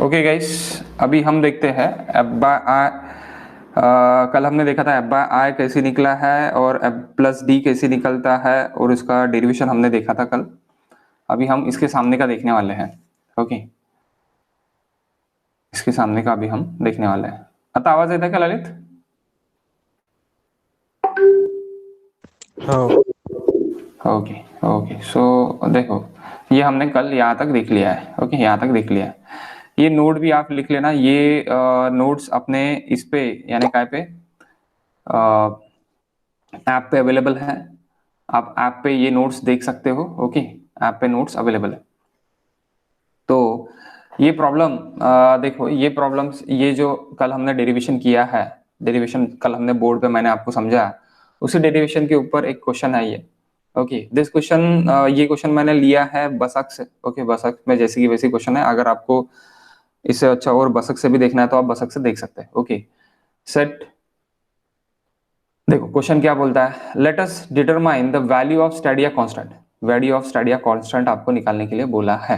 Okay guys, अभी हम देखते हैं एफ बाय आई। कल हमने देखा था एफ बाय आई कैसे निकला है और एफ प्लस डी कैसे निकलता है और इसका डेरिवेशन हमने देखा था कल। अभी हम इसके सामने का देखने वाले हैं। ओके, इसके सामने का अभी हम देखने वाले हैं। आता आवाज येत आहे का ललित? ओके ओके, सो देखो, ये हमने कल यहाँ तक देख लिया है। ओके, यहाँ तक देख लिया है। ये नोड भी आप लिख लेना। ये नोड्स अपने इस पे यानी काय पे ऐप पे अवेलेबल है। आप ऐप पे ये नोट्स देख सकते हो। ओके, ऐप पे नोट्स अवेलेबल है। तो ये प्रॉब्लम देखो, ये प्रॉब्लम्स, ये जो कल हमने डेरिवेशन किया है, डेरिवेशन कल हमने बोर्ड पे मैंने आपको समझा, उसी डेरिवेशन के ऊपर एक क्वेश्चन है ये। ओके, दिस क्वेश्चन, ये क्वेश्चन मैंने लिया है बसक से। ओके, बसक में जैसी की वैसी क्वेश्चन है। अगर आपको इससे अच्छा और बसक से भी देखना है तो आप बसक से देख सकते हैं। ओके, सेट, देखो क्वेश्चन क्या बोलता है, let us determine the value of Stadia constant. Value of Stadia constant आपको निकालने के लिए बोला है।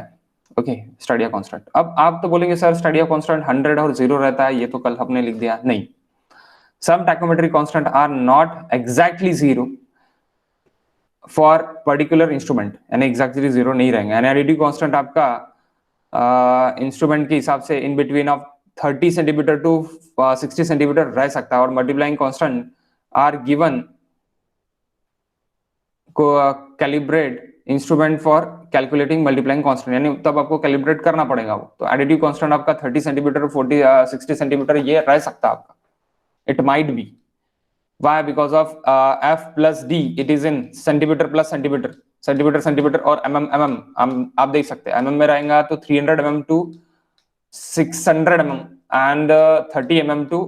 Okay, Stadia constant. अब आप तो बोलेंगे सर स्टैडिया कांस्टेंट 100 और 0 रहता है, ये तो कल हमने लिख दिया। नहीं, some tacheometry constant are not exactly 0 for particular instrument, यानी एग्जैक्टली 0 नहीं रहेंगे। यानी एडिटिव कांस्टेंट आपका इंस्ट्रूमेंट के हिसाब से in between of 30 centimetre to 60 centimetre रह सकता है। और मल्टीप्लाइंग कांस्टेंट आर गिवन को calibrate instrument for calculating multiplying constant, यानी तब आपको कैलिब्रेट करना पड़ेगा वो। तो एडिटिव कांस्टेंट आपका 30 सेंटीमीटर 60 सेंटीमीटर ये रह सकता है आपका। It might be, why? Because of F plus D, it is in centimetre plus centimetre, centimetre centimetre और एमएम आप देख सकते हैं। एमएम में रहेगा तो 300 mm to 600 mm and 30 mm to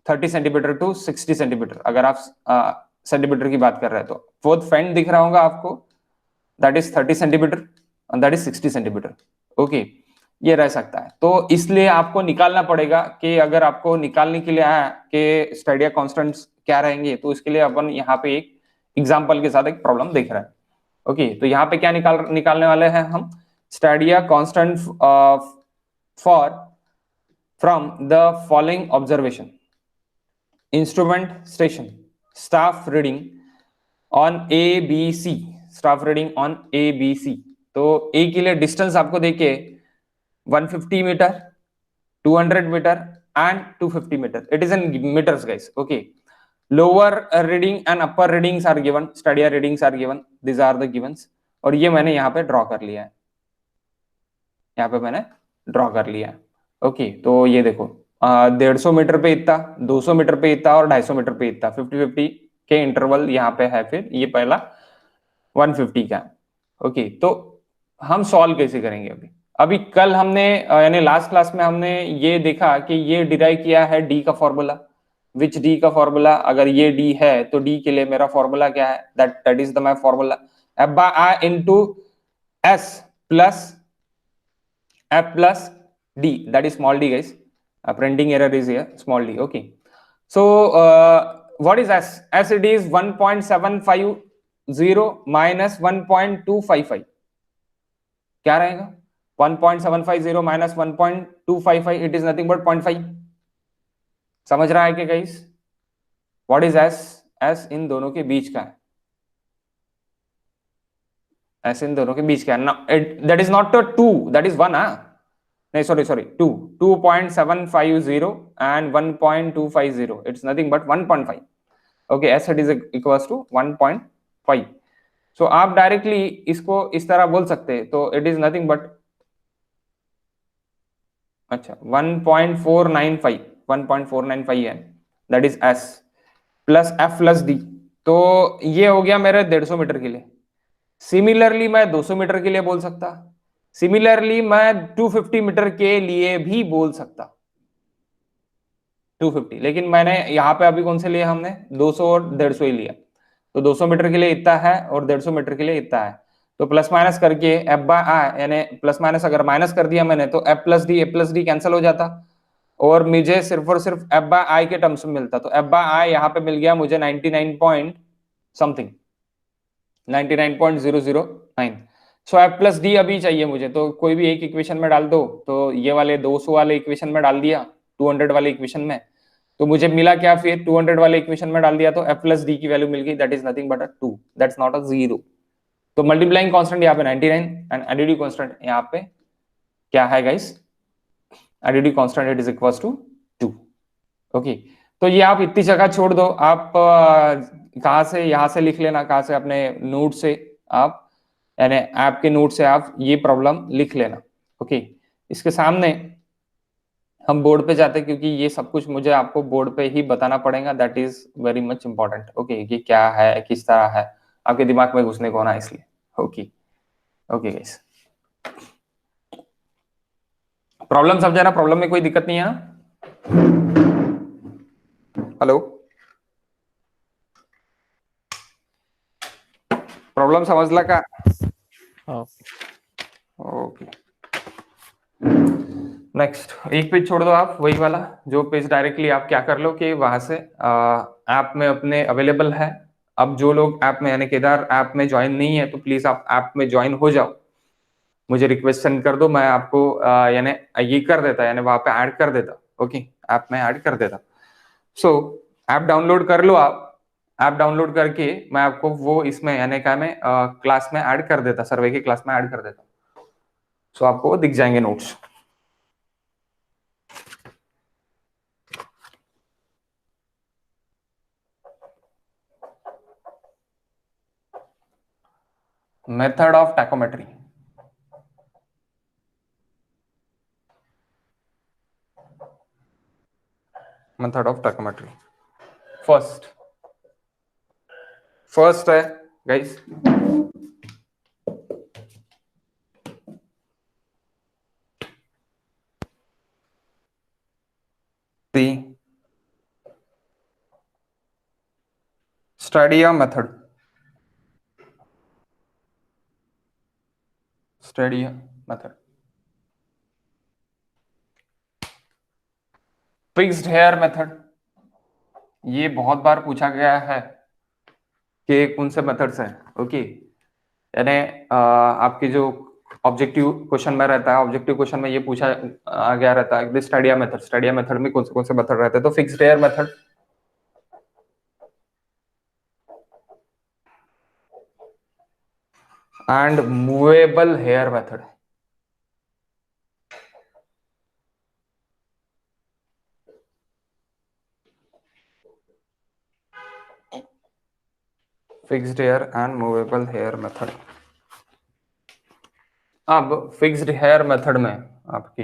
30 centimetre to 60 centimetre. अगर आप सेंटीमीटर की बात कर रहे हैं तो फोर्थ फेंड दिख रहा होगा आपको, दैट इज 30 सेंटीमीटर और दैट इज 60 सेंटीमीटर। ओके, ये रह सकता है। तो इसलिए आपको निकालना पड़ेगा कि अगर आपको निकालने के लिए आया कि स्टैडिया कांस्टेंट्स क्या रहेंगे, तो इसके लिए अपन यहाँ पे एक एग्जांपल के साथ एक प्रॉब्लम देख रहे हैं। ओके, तो यहाँ पे क्या निकालने वाले हैं हम, stadia constant for from the following observation, instrument station, staff reading on A B C, staff reading on A B C. तो ए के लिए डिस्टेंस आपको देखे 150 metre, 200 metre and 250 metre. It is in metres guys. Okay, lower reading and upper readings are given, stadia readings are given, this are the givens. और ये मैंने यहाँ पे ड्रॉ कर लिया है, यहाँ पे मैंने ड्रॉ कर लिया है। ओके, तो ये देखो 150 मीटर पे इतना, 200 मीटर पे इतना और 250 मीटर पे इतना, 50-50 के इंटरवल यहाँ पे है। फिर ये पहला 150 का। ओके, तो हम सॉल्व कैसे करेंगे अभी? अभी कल हमने यानी लास्ट क्लास में हमने ये देखा कि ये डिराइव किया है डी का फॉर्मूला। विच डी का फॉर्मूला? अगर ये डी है तो डी के लिए मेरा फॉर्मूला क्या है, that is the my formula, F by I into S plus F plus D, that is small d guys. Printing error is here, small d. Okay, so what is S? S it is 1.750 minus 1.255. क्या रहेगा? 1.750 minus 1.255, it is nothing but 0.5. समझ रहा है क्या guys? What is S? S इन दोनों के बीच का है, S इन दोनों के बीच का है। That is not a 2, that is 1. नहीं, sorry 2.750 and 1.250, it's nothing but 1.5. okay, S it is equals to 1.5. so आप डायरेक्टली इसको इस तरह बोल सकते हैं, तो it is nothing but अच्छा 1.495 है, that is S plus F plus D। तो ये हो गया मेरे 150 मीटर के लिए। सिमिलरली मैं 200 मीटर के लिए बोल सकता, सिमिलरली मैं 250 मीटर के लिए भी बोल सकता, 250। लेकिन मैंने यहाँ पे अभी कौन से लिया, हमने 200 और 150 ही लिया। तो 200 मीटर के लिए इतना है और 150 मीटर के लिए इतना है। तो प्लस माइनस करके एफ बाय आई, यानी प्लस माइनस अगर माइनस कर दिया मैंने तो एफ प्लस डी कैंसिल हो जाता और मुझे सिर्फ और सिर्फ एफ बाय आई के टर्म्स में मिलता। तो एफ बाय आई यहाँ पे मिल गया मुझे 99 पॉइंट समथिंग, 99.009। सो एफ प्लस डी अभी चाहिए मुझे, तो कोई भी एक इक्वेशन में डाल दो, तो ये वाले 200 वाले इक्वेशन में डाल दिया, 200 वाले इक्वेशन में, तो मुझे मिला क्या, फिर 200 वाले इक्वेशन में डाल दिया तो एफ प्लस डी की वैल्यू मिल गई, that is nothing but a 2, that's not a 0। तो मल्टीप्लाइंग कांस्टेंट यहाँ पे 99 एंड एडिटिव कांस्टेंट यहाँ पे क्या है guys, additive constant it is equals to 2। Okay, तो ये आप इतनी जगह छोड़ दो, आप कहाँ से, यहाँ से लिख लेना, कहाँ से, अपने नोट से आप, यानी ऐप के नोट से आप ये प्रॉब्लम लिख लेना। ओके, इसके सामने हम बोर्ड पे जाते हैं, क्योंकि ये सब कुछ मुझे आपको बोर्ड पे ही बताना पड़ेगा, that is very much important. Okay, कि क्या है, किस तरह है, आपके दिमाग में घुसने को ना, इसलिए। ओके ओके गाइस, प्रॉब्लम समझा ना, प्रॉब्लम में कोई दिक्कत नहीं है ना? हेलो, प्रॉब्लम समझला का? ओके, नेक्स्ट एक पेज छोड़ दो आप, वही वाला जो पेज डायरेक्टली आप क्या कर लो कि वहां से ऐप में अपने अवेलेबल है। अब जो लोग ऐप में, यानी केदार ऐप में ज्वाइन नहीं है, तो प्लीज आप ऐप में ज्वाइन हो जाओ, मुझे रिक्वेस्ट सेंड कर दो, मैं आपको यानी ये कर देता, यानी वहां पे ऐड कर देता। ओके, ऐप में ऐड कर देता। सो ऐप डाउनलोड कर लो आप, ऐप डाउनलोड करके मैं आपको वो इसमें, यानी क्या, मैं क्लास में ऐड कर देता, सर्वे की क्लास में ऐड कर देता। सो आपको वो दिख जाएंगे notes. Method of tacheometry, method of tacheometry, first है guys, the stadia method, stadia method, fixed hair method, ये बहुत बार पूछा गया है कि कौन से मेथड्स हैं। ओके, यानी आपके जो ऑब्जेक्टिव क्वेश्चन में रहता है, ऑब्जेक्टिव क्वेश्चन में ये पूछा गया रहता है स्टडिया मेथड, स्टडिया मेथड में कौन से मेथड रहते हैं, तो fixed hair method and movable hair method. Fixed hair and movable hair method. अब फिक्स्ड हेयर मेथड में आपकी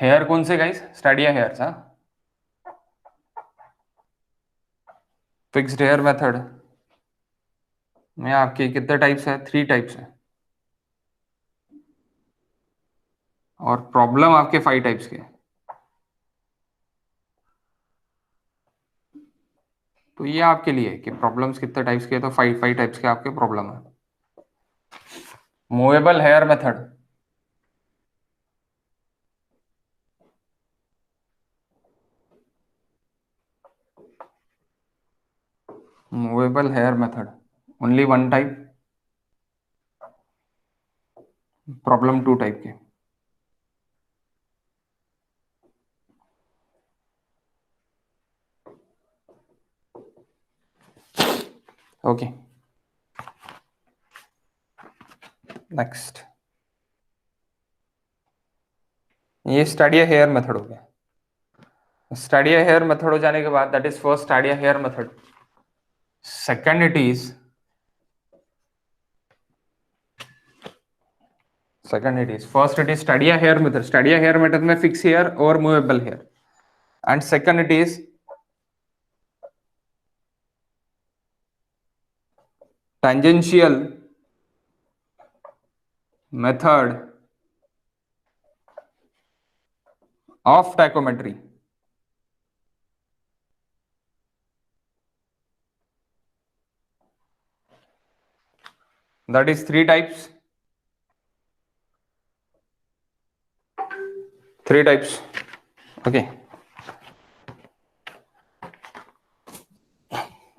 हेयर कौन से गाइस, स्टैडिया हेयर्स, हाँ। फिक्स्ड हेयर मेथड में आपके कितने टाइप्स है, 3 टाइप्स है, और प्रॉब्लम आपके 5 टाइप्स के। तो ये आपके लिए कि प्रॉब्लम्स कितने टाइप्स के, तो 5 टाइप्स के आपके प्रॉब्लम है। Movable hair method, movable hair method only 1 type, problem 2 type के। ओके, नेक्स्ट ये स्टैडिया हेयर मेथड हो गया। स्टैडिया हेयर मेथड हो जाने के बाद, that is first stadia hair method. Second it is first it is stadia hair method, stadia hair method में fix hair और movable hair, and second it is tangential method of tachometry. That is 3 types. 3 types. Okay.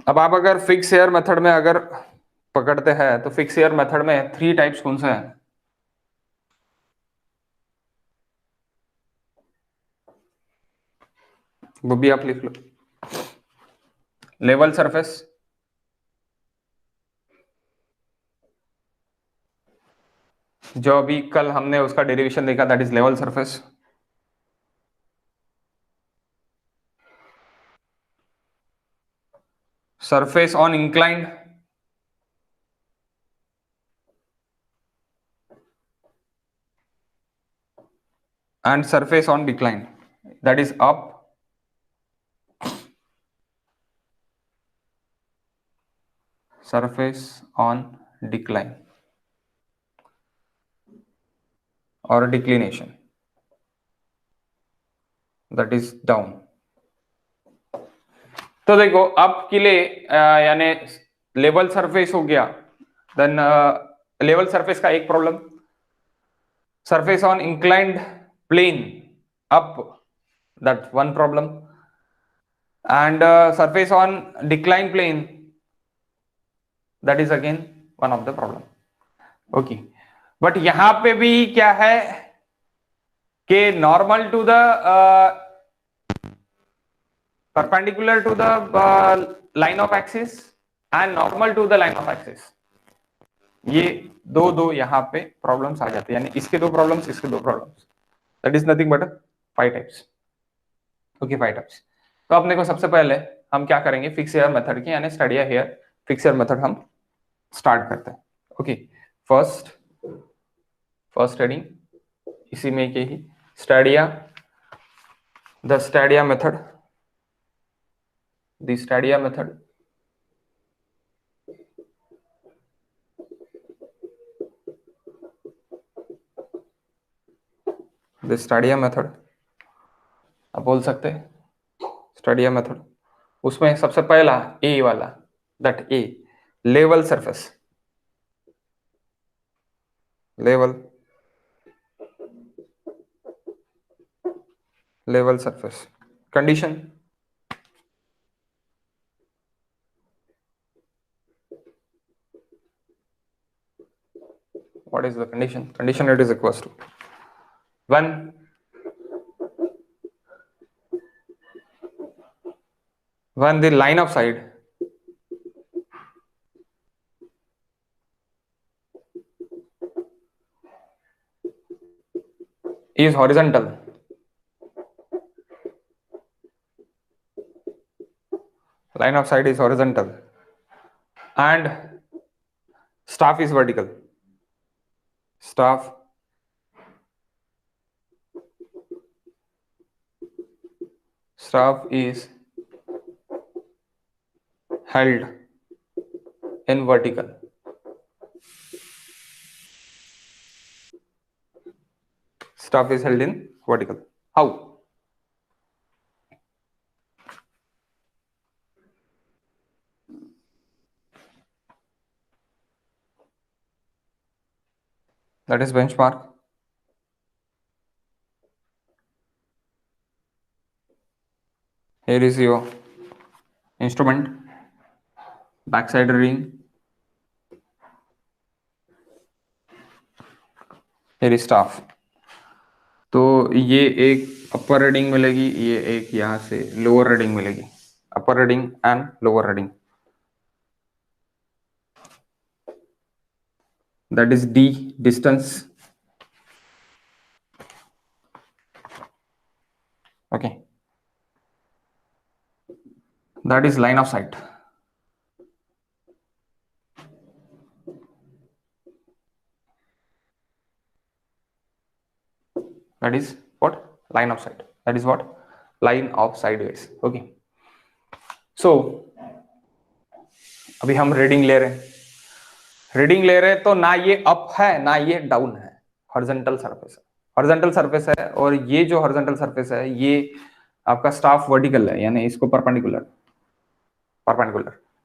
अब आप अगर fix hair method में अगर पकड़ते हैं तो फिक्स एयर मेथड में 3 टाइप्स कौन से हैं? वो भी आप लिख लो। लेवल सरफेस, जो अभी कल हमने उसका डेरिवेशन देखा, that is level surface. Surface on inclined, and surface on decline, that is up, surface on decline or declination, that is down। तो देखो अप के लिए यानी लेवल सरफेस हो गया, देन लेवल सरफेस का एक problem, surface on inclined plane up, that one problem, and surface on decline plane, that is again one of the problem. Okay, but यहां पे भी क्या है कि normal to the perpendicular to the line of axis and normal to the line of axis, ये दो यहां पे प्रॉब्लम्स आ जाते हैं, यानी इसके दो प्रॉब्लम्स, इसके दो problems, that is nothing but 5 types. Okay, 5 types. तो अपने को सबसे पहले हम क्या करेंगे, फिक्स एयर मेथड की, यानी stadia hair fix hair method हम स्टार्ट करते हैं। ओके, फर्स्ट हेडिंग इसी में के ही stadia, the stadia method, the stadia method, the stadia method आप बोल सकते हैं, स्टैडिया मेथड। उसमें सबसे पहला ए वाला, that A level surface, level surface condition, what is the condition it is equals to when the line of sight is horizontal, line of sight is horizontal and staff is vertical, staff is held in vertical, staff is held in vertical, how? That is benchmark, here is your instrument, backside reading, here is staff। तो ये एक अपर reading मिलेगी, ये एक यहां से lower reading मिलेगी, upper reading and lower reading, that is d distance। Okay, that is line of sight, that is what, line of sight, that is what, line of sideways। okay, so अभी हम reading ले रहे हैं, तो ना ये up है ना ये डाउन है, हॉरिजॉन्टल सरफेस है, और ये जो हॉरिजॉन्टल सरफेस है ये आपका स्टाफ वर्टिकल है, यानी इसको परपेंडिकुलर।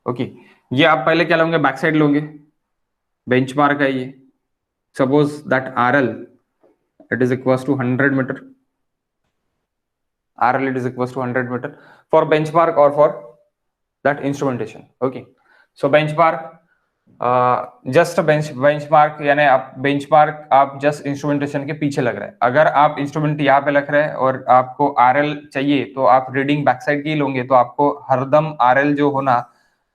ओके, ये आप पहले क्या लोगे, बैक साइड लोगे, बेंचमार्क है ये, suppose that RL it is equals to 100 meter, RL it is equals to 100 meter for benchmark or for that instrumentation. Okay, so benchmark, just benchmark यानी आप बेंचमार्क आप जस्ट इंस्ट्रूमेंटेशन के पीछे लग रहे हैं. अगर आप इंस्ट्रूमेंट यहाँ पे रख रहे हैं और आपको आरएल चाहिए तो आप रीडिंग बैक साइड की लोगे, तो आपको हरदम आरएल जो होना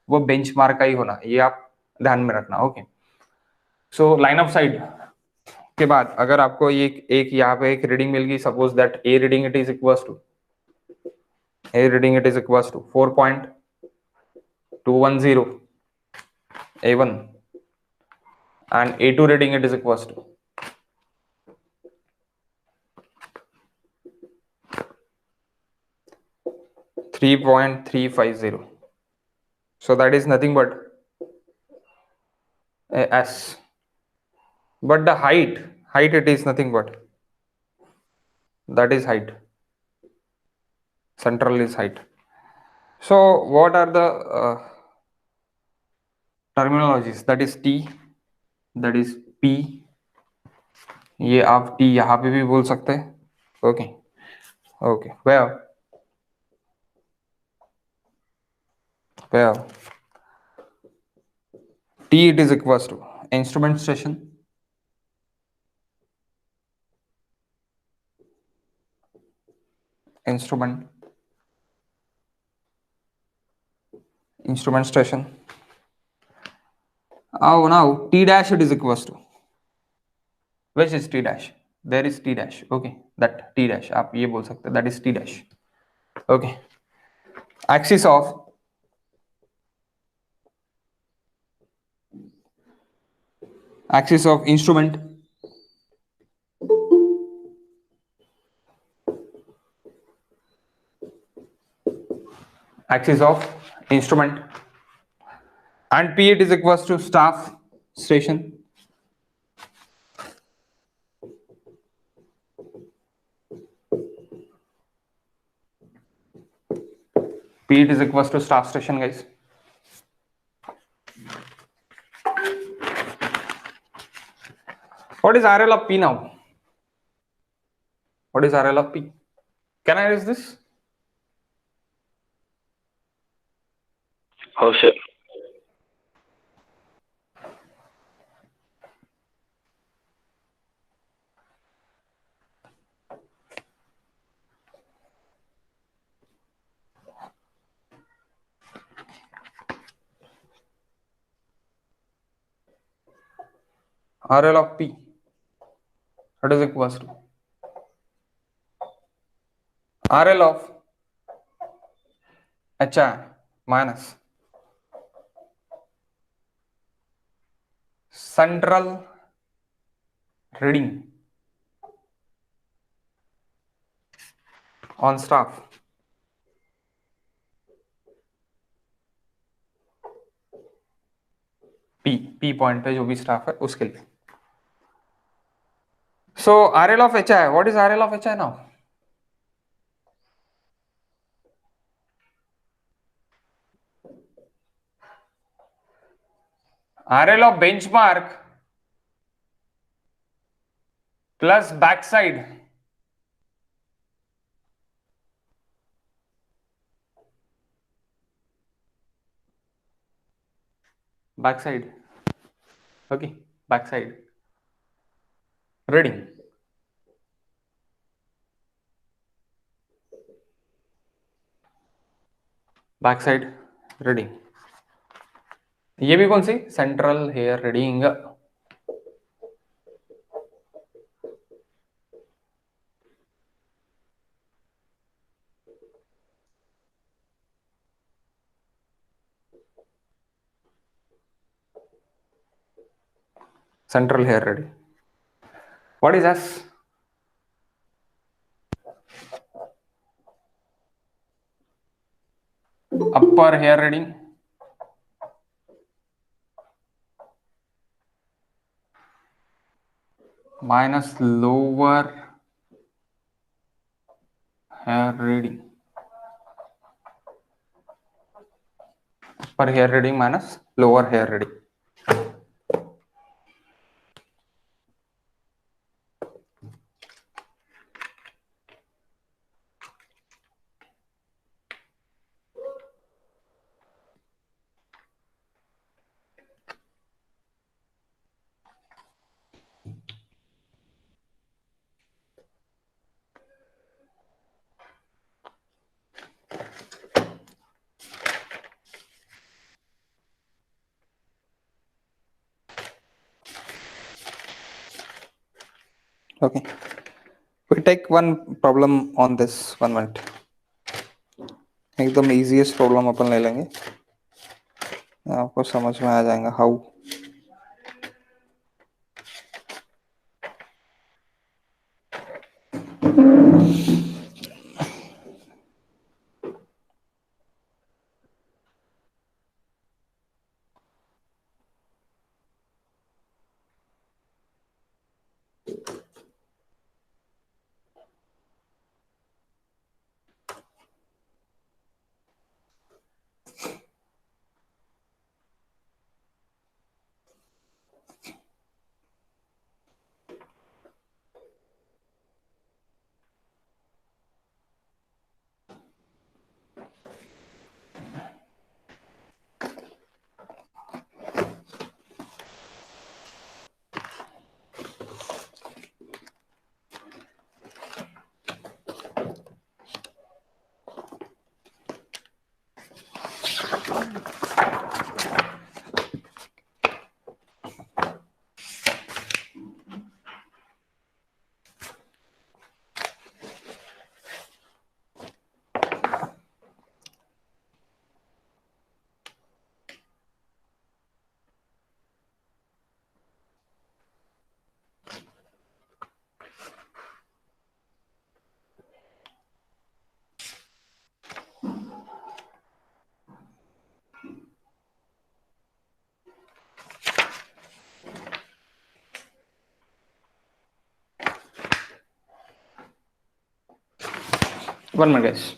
वो बेंचमार्क का ही होना, ये आप ध्यान में रखना. Okay, so line of site के बाद अगर आपको ये एक यहाँ पे एक रीडिंग मिल गई, suppose that a reading it is equals to 4.210 A1 and A2 reading it is equals to 3.350. So that is nothing but S. But the height it is nothing but that is height. Central is height. So what are the terminologies? That is T, that is P. ये आप T यहाँ पे भी बोल सकते हैं. Okay, okay. Where T it is equals to instrument station, instrument station. Oh, now T dash it is equals to, which is T dash? There is T dash. Okay, that T dash आप ये बोल सकते हैं, that is T dash. Okay, axis of instrument, and P it is equals to staff station. P it is equals to staff station, guys. What is RL of P now? What is RL of P? Can I use this? Oh shit. RL of P, what is equals to RL of HI minus central reading on staff. P point पे जो भी staff है उसके लिए. So RL of HI, what is RL of HI now? RL of benchmark plus backside okay, backside reading, backside reading. ये भी कौन सी? Central hair reading. Central hair reading. What is S? Upper hair reading minus lower hair reading. Upper hair reading minus lower hair reading. Okay, we take one problem on this 1 minute. एकदम easiest problem अपन ले लेंगे, आपको समझ में आ जाएगा how. One minute, guys.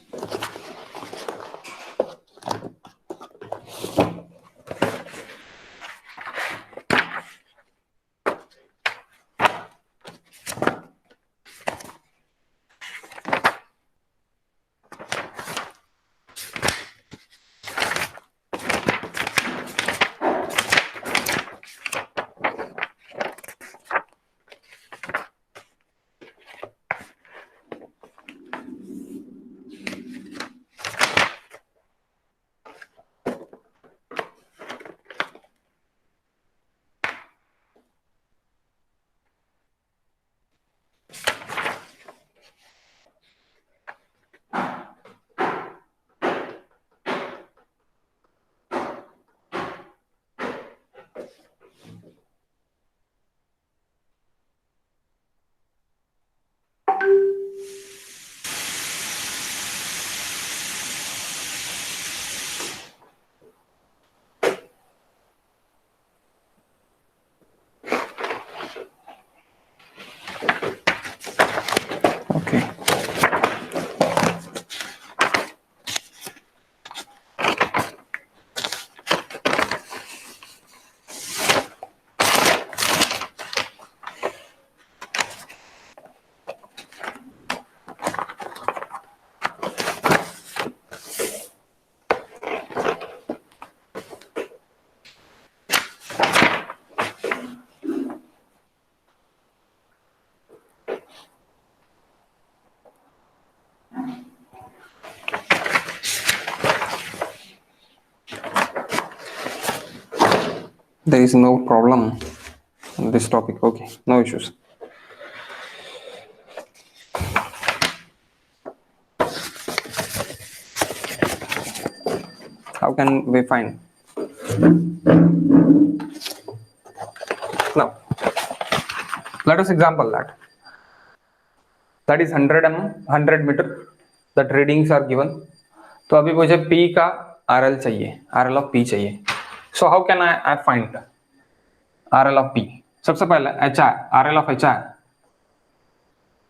Okay. There is no problem on this topic. Okay, no issues. How can we find? Now, let us example that. That is 100 mm, 100 meter. That readings are given. तो अभी मुझे P का RL चाहिए, RL of P चाहिए. So how can I find RL of P? सबसे पहले HI, RL of HI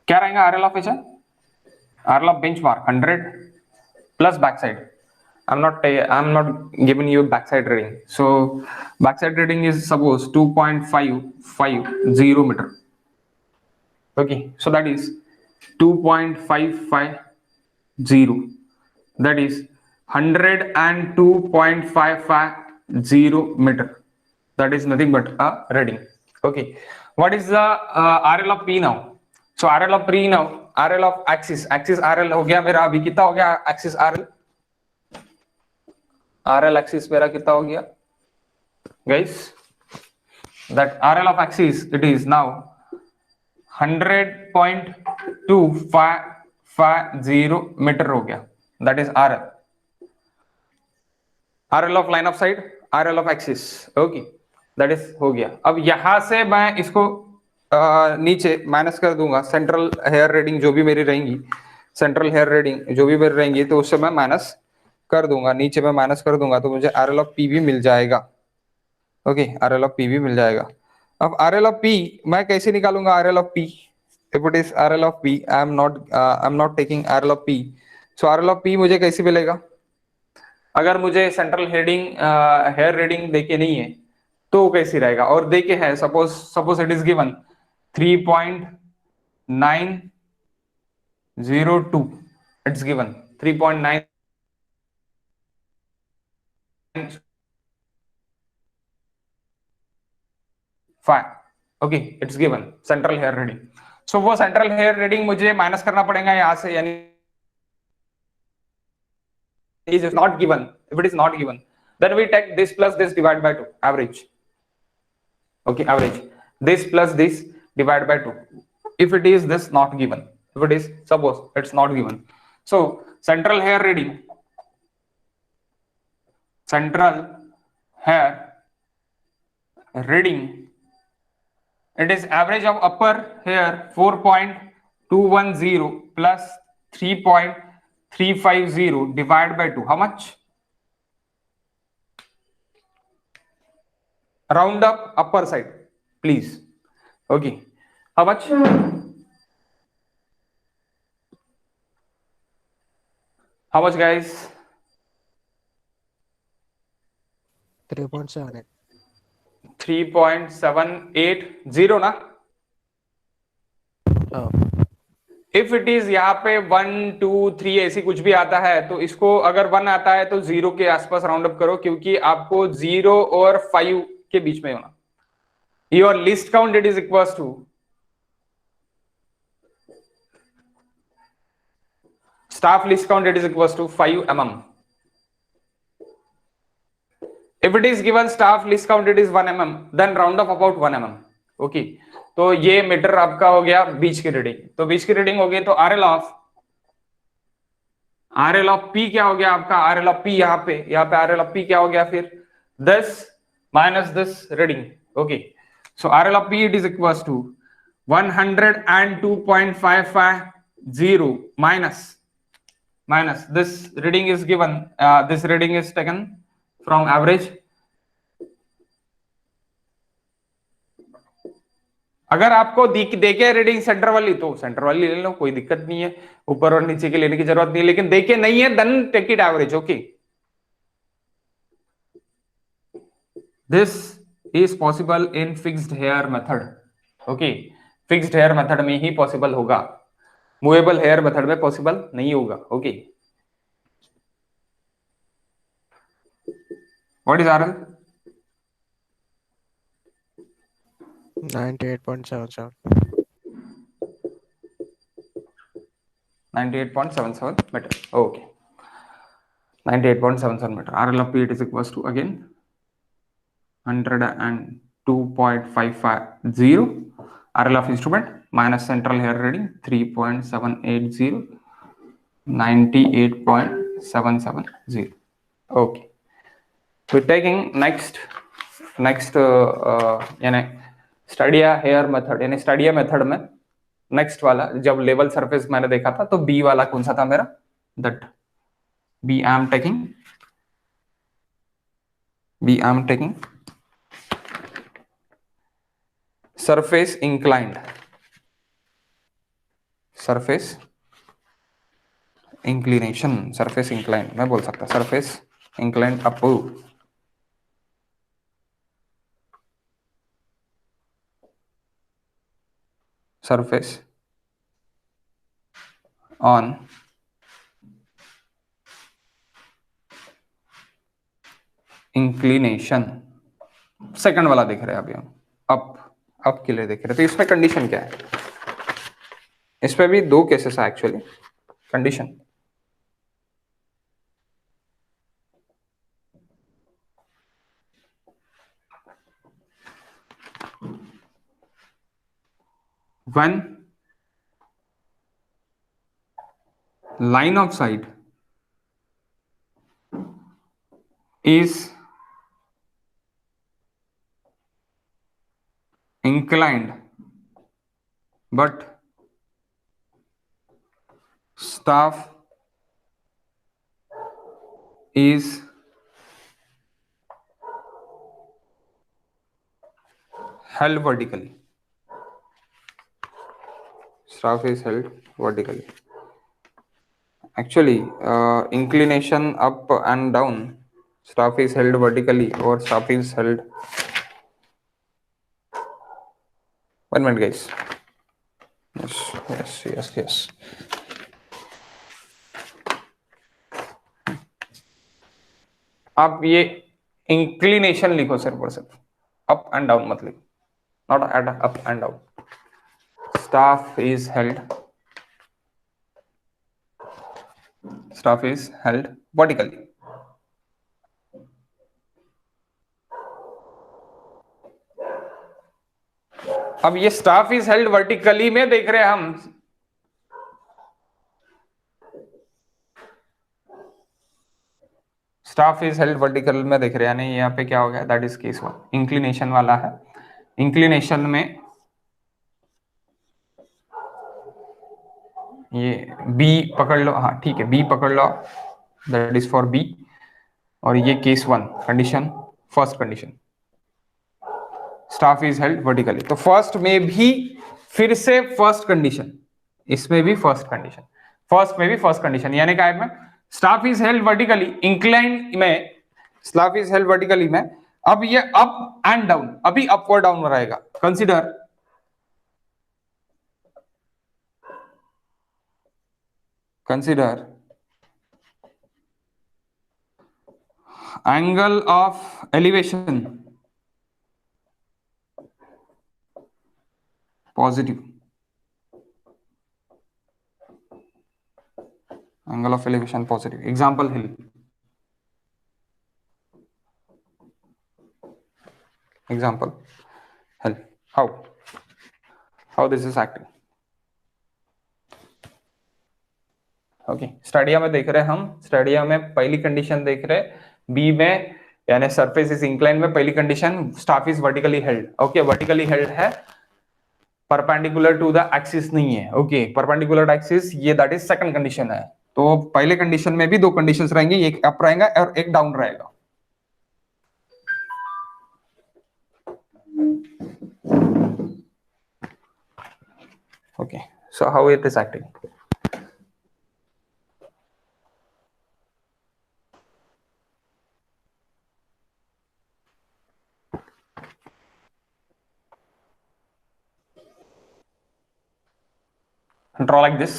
क्या रहेगा? RL of HI, RL of benchmark 100 plus backside. I'm not giving you backside reading. So backside reading is suppose 2.550 meter. Okay, so that is 2.550. That is 102.550 meter. That is nothing but a reading. Okay, what is the RL of P now? So RL of P now, RL of axis RL हो गया मेरा, अभी कितना हो गया axis RL axis मेरा कितना हो गया guys? That RL of axis, it is now 100.2550 metre हो गया, that is R L, are L of line of side, are L of axis, okay, that is हो गया। अब यहां से मैं इसको नीचे माइनस कर दूंगा, सेंट्रल हेयर रीडिंग जो भी मेरी रहेंगी, सेंट्रल हेयर रीडिंग जो भी मेरी रहेंगी, तो उससे मैं माइनस कर दूंगा, नीचे में माइनस कर दूंगा, तो मुझे आर एल ऑफ पी भी मिल जाएगा। Okay, are L of P भी मिल जाएगा। अब आर एल ऑफ पी मैं कैसे निकालूंगा? Are L of P, if it is are L of P, I am not taking are L of P, so R L of P मुझे कैसे मिलेगा? अगर मुझे सेंट्रल हेडिंग हेयर रीडिंग देके नहीं है तो कैसी रहेगा, और देके है, suppose suppose it is given 3.902, it's given 3.9 five, okay, it's given central hair reading. So वो सेंट्रल हेयर रीडिंग मुझे माइनस करना पड़ेगा यहां से, यानी is not given. If it is not given, then we take this plus this divided by 2, average. Okay, average. This plus this divided by 2. If it is this not given, if it is, suppose it's not given. So central hair reading, central hair reading, it is average of upper hair 4.210 plus 3.350 divided by 2. How much? Round up upper side, please. Okay, how much? How much, guys? 3.78. 3.780 ना? If it is यहाँ पे 1 2 3 ऐसी कुछ भी आता है, तो इसको अगर 1 आता है तो 0 के आसपास राउंड अप करो, क्योंकि आपको 0 और 5 के बीच में होना। Your list count it is equals to staff list count, it is equals to 5 mm. If it is given staff list count it is 1 mm, then round up about 1 mm. Okay, तो ये metre आपका हो गया बीच की reading, तो बीच की reading हो गई, तो आर एल ऑफ पी क्या हो गया आपका? आर एल ऑफ पी यहाँ पे आर एल ऑफ पी क्या हो गया फिर? 10 minus 10 reading. Okay, so R L of P it is equals to 102.550 minus this reading is given, this reading is taken from average. अगर आपको देखे reading centre वाली तो सेंटर वाली ले लो, कोई दिक्कत नहीं है, ऊपर और नीचे के लेने की जरूरत नहीं है, लेकिन देखे नहीं है then take it average. Okay, this is possible in fixed hair method. Okay, fixed hair method में ही पॉसिबल होगा, मूवेबल हेयर मेथड में पॉसिबल नहीं होगा। Okay, what is RL? 98.77. 98.77 meter. Okay, 98.77 meter. RL of P it is equals to again 102.550 RL of instrument minus central hair reading 3.780, 98.770. Okay, we're taking next यानी स्टडिया hair method, यानी स्टडिया method में next वाला जब level surface मैंने देखा था, तो B वाला कौन सा था मेरा? That be I am taking surface inclined, surface inclination, surface inclined मैं बोल सकता, surface inclined up, surface on inclination, second वाला देख रहे हैं अभी हम, अप के लिए देख रहे हैं। तो इसमें कंडीशन क्या है? इसमें भी दो केसेस है actually condition. when line of sight is inclined but staff is held vertically. Staff is held vertically. Actually, inclination up and down, staff is held vertically or staff is held. 1 minute, guys. Yes. आप ये inclination लिखो सिर्फ और सिर्फ, up and down मत लिखो, not at up and down. Staff is held vertically. अब ये staff is held vertically में देख रहे हैं हम, staff is held vertical में देख रहे हैं, यानी यहाँ पे क्या हो गया, दैट इज केस 1, इंक्लिनेशन वाला है. इंक्लिनेशन में ये B पकड़ लो, हाँ ठीक है, B पकड़ लो, दैट इज फॉर B. और ये case 1 condition, first condition, staff is held vertically. तो फर्स्ट में भी फिर से फर्स्ट कंडीशन, इसमें भी फर्स्ट कंडीशन, फर्स्ट में भी फर्स्ट कंडीशन, यानी क्या है, staff is held vertically, incline में स्टाफ इज हेल्ड वर्टिकली में. अब ये अप एंड डाउन, अभी अप और डाउन रहेगा. Consider angle of elevation positive, angle of elevation positive. Example, hill. How this is acting. Okay, Stadia में देख रहे हैं हम, स्टेडिया में पहली कंडीशन देख रहे हैं, बी में यानी सरफेस इज इंक्लाइन में पहली condition, staff is vertically held. Okay, vertically held है, परपेंडिकुलर टू द एक्सिस नहीं है. ओके, परपेंडिकुलर एक्सिस, ये दैट इज सेकंड कंडीशन है. तो पहले कंडीशन में भी दो कंडीशंस रहेंगी, एक अप रहेगा और एक डाउन रहेगा. Okay, so how it is acting. Draw like this.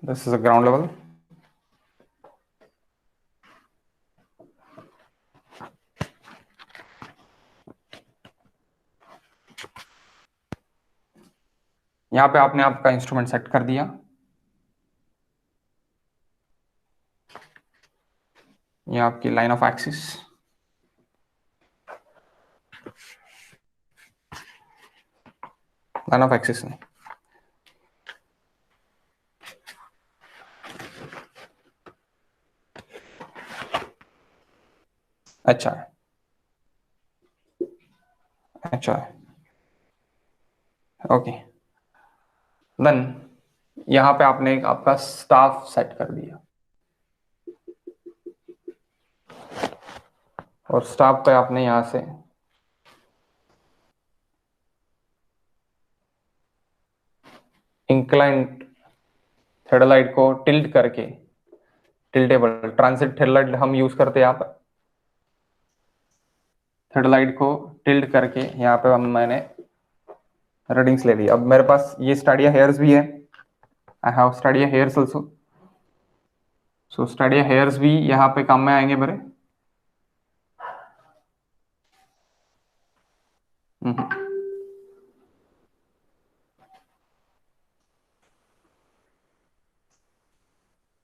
This is a ground level. यहां पे आपने आपका इंस्ट्रूमेंट सेट कर दिया. ये आपकी line of axis, line of axis नहीं, अच्छा है, अच्छा है. ओके, देन यहां पे आपने आपका स्टाफ सेट कर दिया और स्टाफ पे आपने यहां से इंक्लाइंड थेडोलाइट को टिल्ट करके, टिल्टेबल ट्रांसिट थेडोलाइट हम यूज करते हैं. यहाँ पर थेडोलाइट को टिल्ट करके यहाँ पे मैंने रीडिंग्स ले ली. अब मेरे पास ये स्टेडिया हेयर्स भी है, I have Stadia hairs also. So Stadia hairs भी यहाँ पे काम में आएंगे मेरे.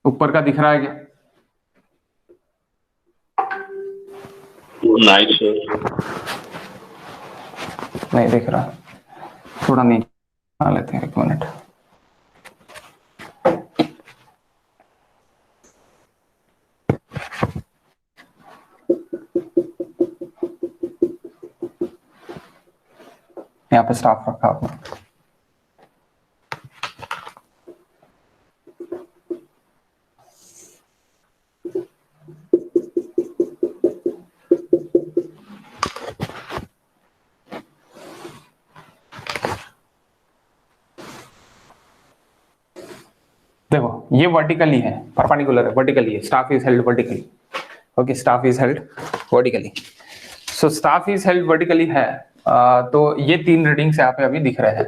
ऊपर का दिख रहा है क्या? नहीं सर, नहीं दिख रहा, थोड़ा नीचे आ लेते हैं, एक मिनट। यहाँ पे स्टाफ रखा हुआ। देखो ये वर्टिकली है, परपेंडिकुलर है, वर्टिकली है, staff is held vertically. Okay, staff is held vertically. So staff is held vertically है। तो ये 3 रीडिंग्स यहाँ पे अभी दिख रहे हैं।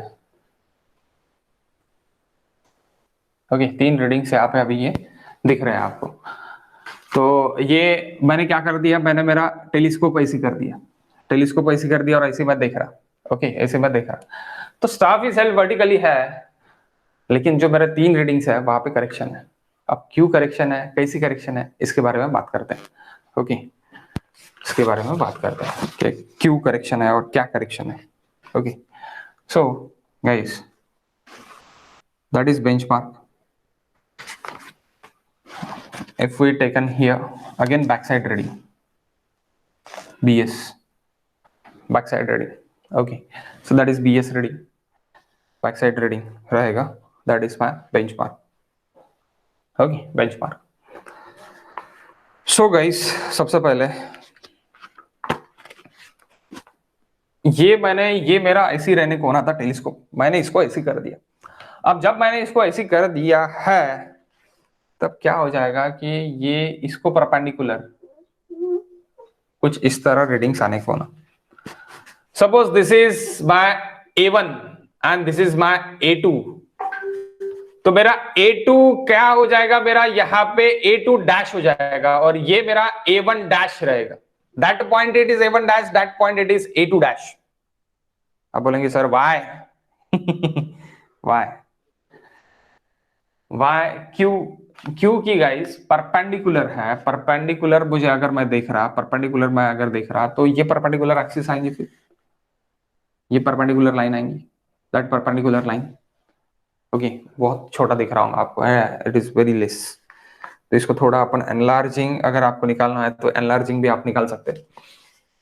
ओके, 3 रीडिंग्स यहाँ पे अभी ये दिख रहे हैं आपको। तो ये मैंने क्या कर दिया, मैंने मेरा टेलीस्कोप ऐसे कर दिया, टेलीस्कोप ऐसे कर दिया और ऐसे मैं देख रहा। ओके, ऐसे मैं देख रहा। तो स्टाफ इज हेल्ड वर्टिकली है, लेकिन जो मेरा 3 रीडिंग्स है वहां पे करेक्शन है। अब क्यों करेक्शन है, कैसी करेक्शन है, इसके बारे में बात करते हैं। ओके, इसके बारे में बात करते हैं कि क्यों करेक्शन है और क्या करेक्शन है। Okay, so guys, that is benchmark. If we taken here again backside reading, BS backside reading. Okay, so that is BS reading, backside reading रहेगा, that is my benchmark. Okay, benchmark. So guys, सबसे पहले ये मेरा ऐसी रहने को होना था टेलीस्कोप, मैंने इसको ऐसी कर दिया। अब जब मैंने इसको ऐसी कर दिया है, तब क्या हो जाएगा कि ये इसको परपेंडिकुलर कुछ इस तरह रीडिंग्स आने को ना। Suppose this is my A1 and this is my A2, तो मेरा A2 क्या हो जाएगा, मेरा यहाँ पे A2 डैश हो जाएगा और ये मेरा A1 डैश रहेगा। That point it is A1 dash, that point it is A2 dash. आप बोलेंगे सर वाई वाई वाई, क्यों की गाइस परपेंडिकुलर है, परपेंडिकुलर मुझे अगर मैं देख रहा, परपेंडिकुलर मैं अगर देख रहा, तो ये परपेंडिकुलर एक्सिस आएंगे, फिर ये परपेंडिकुलर लाइन आएंगी, दैट परपेंडिकुलर लाइन। ओके, बहुत छोटा दिख रहा हूँ आपको, इट इज वेरी लेस। तो इसको थोड़ा अपन एनलार्जिंग, अगर आपको निकालना है तो एनलार्जिंग भी आप निकाल सकते हैं।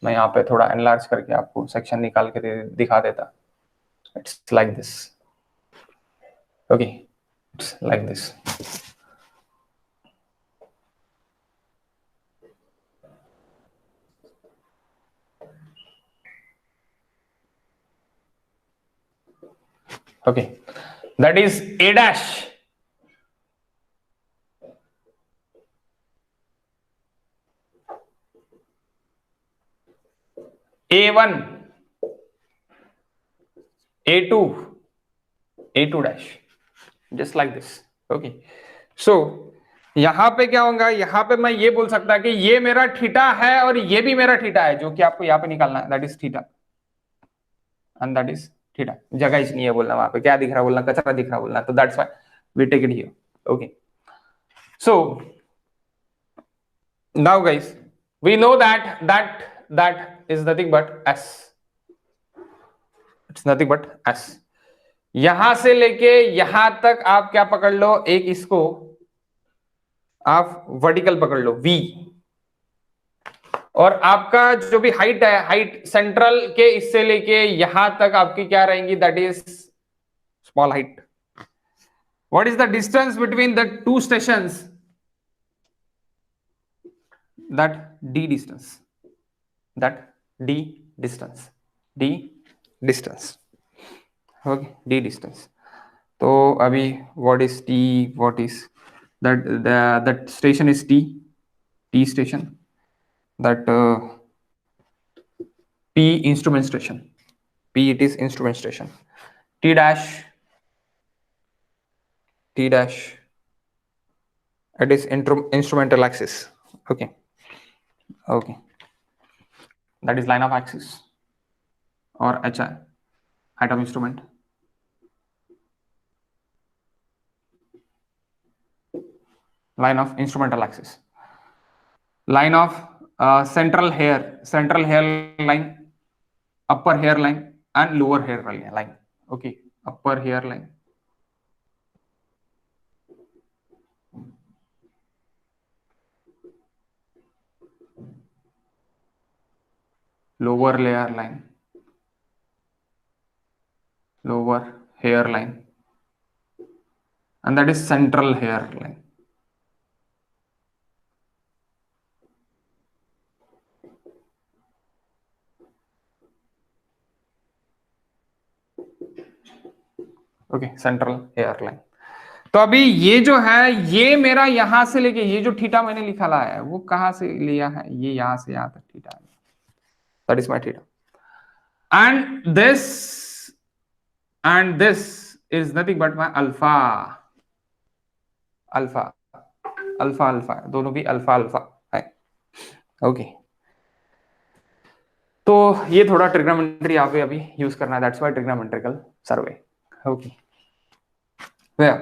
मैं यहाँ पे थोड़ा एनलार्ज करके आपको सेक्शन निकाल के दिखा देता। It's like this. Okay, it's like this. Okay, that is A dash. A1, A2, A2 dash, just like this. Okay, so यहां पे क्या होगा, यहां पे मैं ये बोल सकता कि ये मेरा थीटा है और ये भी मेरा थीटा है, जो कि आपको यहाँ पे निकालना है, that is theta and that is theta. जगह ही नहीं है बोलना, वहां पे क्या दिख रहा बोलना, कचरा दिख रहा बोलना, तो that's why we take it here. Okay, so now guys, we know that is nothing but S, it's nothing but S। यहां से लेके यहां तक आप क्या पकड़ लो, एक इसको आप वर्टिकल पकड़ लो V, और आपका जो भी हाइट है, हाइट सेंट्रल के इससे लेके यहां तक आपकी क्या रहेंगी, that is small height. What is the distance between the two stations, that D distance, that D distance, D distance. Okay, D distance. तो अभी what is T, what is that station is T station, that P instrument station, P it is instrument station, T dash it is instrumental axis. Okay, okay, that is line of axis or HI, height of instrument. line of instrumental axis, line of central hair line, upper hair line and lower hair line. Okay, upper hair line, lower layer line, lower hair line, and that is central hair line. Okay, central hair line. तो अभी ये जो है, ये मेरा यहां से लेके ये जो थीटा मैंने लिखा ला है वो कहां से लिया है, ये यहां से यहां तक थीटा है, that is my theta, and this is nothing but my alpha, alpha alpha alpha, दोनों भी अल्फा अल्फा है। ओके, तो ये थोड़ा ट्रिग्नोमेट्री यहाँ पे अभी यूज करना है, that's why trigonometrical survey. Okay, where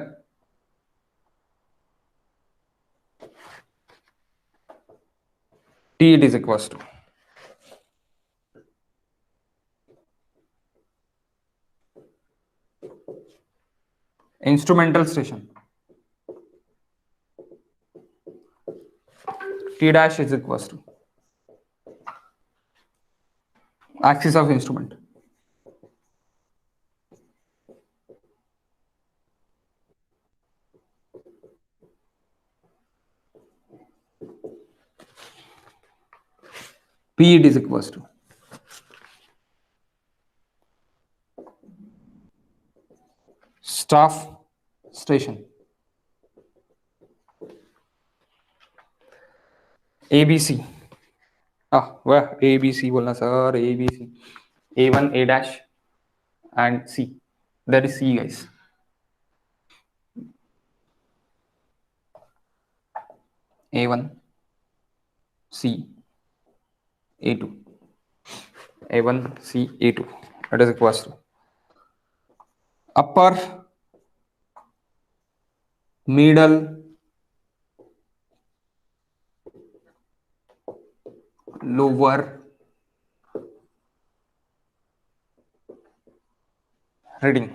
T is equals to instrumental station, T dash is equals to axis of instrument, P is equals to staff station, ABC, वह ABC बोलना sir, ABC, A1 A dash and C, that is C guys, A1 C A2, A1 C A2, that is equals to upper, middle, lower reading,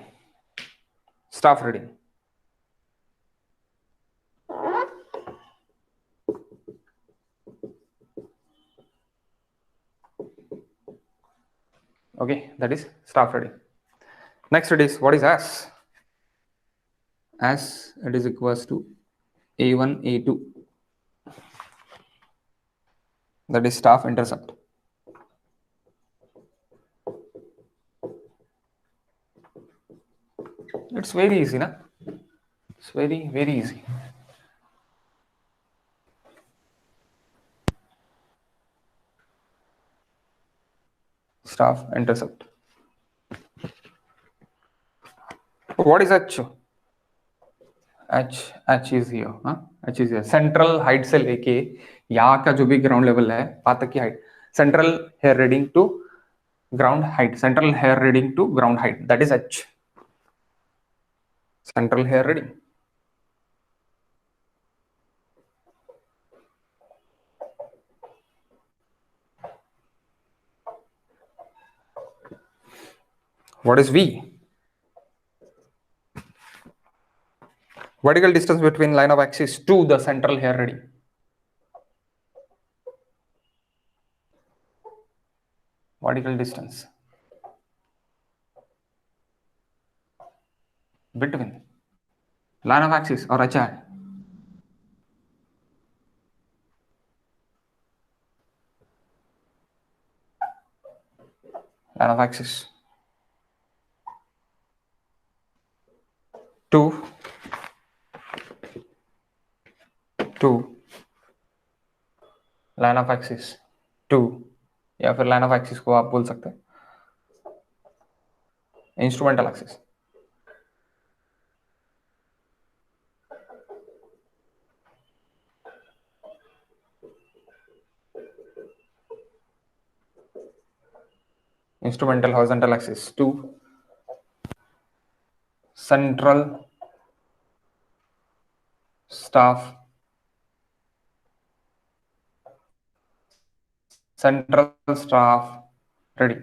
staff reading. Okay, that is staff reading. Next it is, what is S? S, it is equals to A1 A2, that is staff intercept. It's very easy, na? It's very, very easy. Staff intercept. What is H? H is here, huh? H is here. Central height से लेके यहाँ का जो भी ground level है, वहाँ तक की height. Central hair reading to ground height. Central hair reading to ground height. That is H. Central hair reading. What is V? Vertical distance between line of axis to the central hair reading. Vertical distance between line of axis or HI. Line of axis to line of axis to, या फिर line of axis को आप बोल सकते हैं instrumental axis. Instrumental horizontal axis to central staff central staff ready.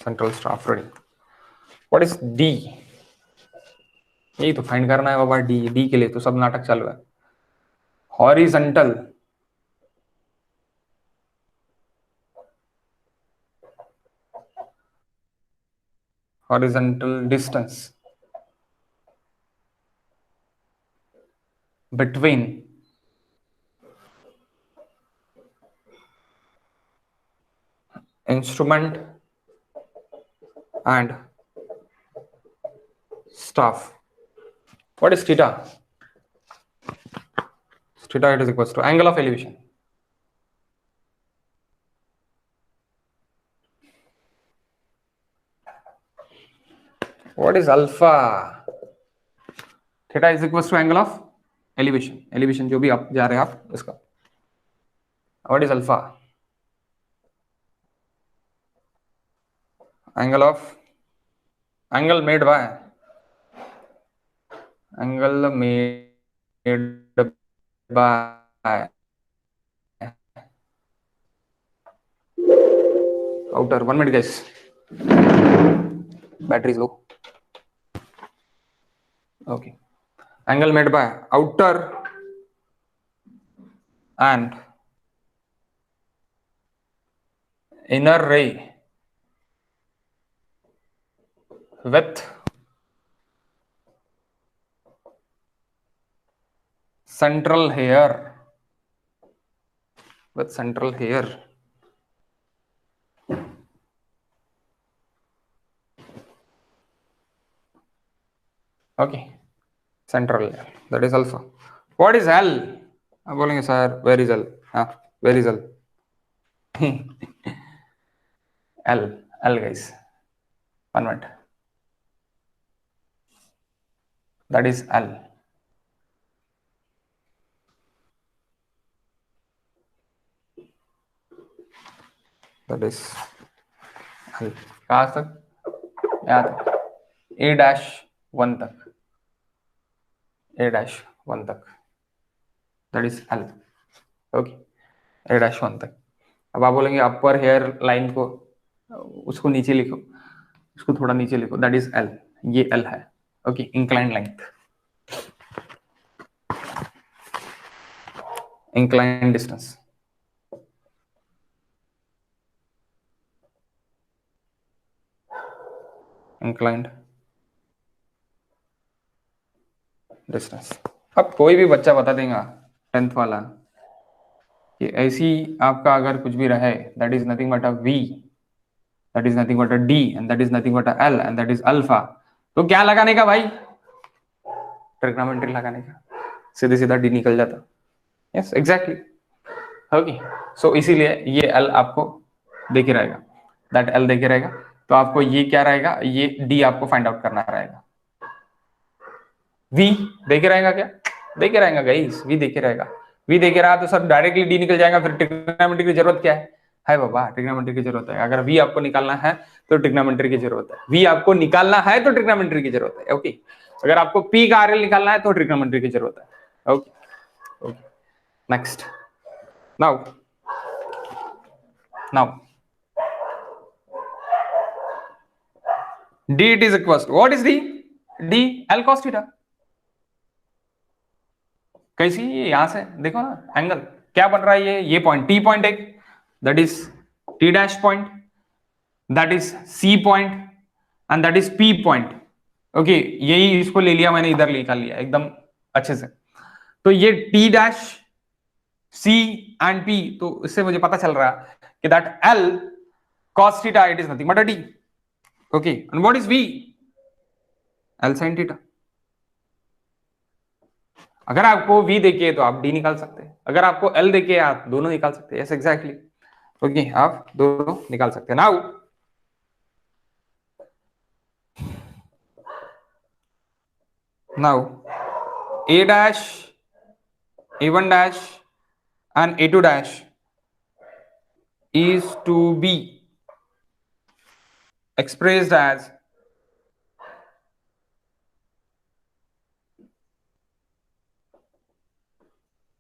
Central staff ready. What is D? यही तो find करना है बाबा। डी के लिए तो सब नाटक चल रहा है। Horizontal distance between instrument and staff. What is theta? Theta it is equals to angle of elevation. What is alpha? Theta is equals to angle of elevation. Elevation जो भी आप जा रहे हैं आप इसका. What is alpha? Angle made by outer. 1 minute guys. Battery is low. Okay. Angle made by outer and inner ray with central hair. Okay, central layer, that is alpha. What is L? आप बोलेंगे sir where is L? where is L? L guys, 1 minute. That is L. That is L. कहाँ तक? यहाँ तक A-1 तक. A-1 तक. That is L. Okay. A-1 तक. अब आप बोलेंगे अपर हेयर लाइन को उसको नीचे लिखो, उसको थोड़ा नीचे लिखो. That is L. ये L है. Okay. Inclined length. Inclined distance. Inclined distance. अब कोई भी बच्चा बता देगा 10th वाला कि ऐसी आपका अगर कुछ भी रहे, that is nothing but a V, that is nothing but a D, and that is nothing but a L, and that is alpha. तो क्या लगाने का भाई? ट्रिग्नोमेट्री लगाने का. सीधे सीधा D निकल जाता. Yes, exactly. Okay. So इसीलिए ये L आपको देखे रहेगा, that L देखे रहेगा. तो आपको ये क्या रहेगा? ये D आपको फाइंड आउट करना रहेगा. V देखे रहेगा क्या? देखे रहेगा गाइस, V देखे रहेगा. V देखे रहा तो सब डायरेक्टली D निकल जाएगा. फिर ट्रिग्नोमेट्री की जरूरत क्या है बाबा? ट्रिग्नोमेट्री की जरूरत है. अगर V आपको निकालना है तो ट्रिग्नोमेट्री की जरूरत है. V आपको निकालना है तो ट्रिग्नोमेट्री की जरूरत है. ओके. अगर आपको P का RL निकालना है तो ट्रिग्नोमेट्री की जरूरत है. Okay. Okay. Next. Now D it is equals to what is D? D L cos theta. कैसी? यहां से देखो ना, एंगल क्या बन रहा है? ये पॉइंट T पॉइंट एक, that is T dash point, that is C point, and that is P point. Okay, यही इसको ले लिया मैंने, इधर निकाल लिया एकदम अच्छे से. तो ये T dash C and P, तो इससे मुझे पता चल रहा है कि that L cos theta it is nothing but a D. Okay, and what is V? L sin theta. अगर आपको V देखिए तो आप D निकाल सकते हैं. अगर आपको L देखिए आप दोनों निकाल सकते हैं. Yes exactly. ओके, आप दोनों निकाल सकते हैं. Now A dash, A1 dash and A2 dash is to be expressed as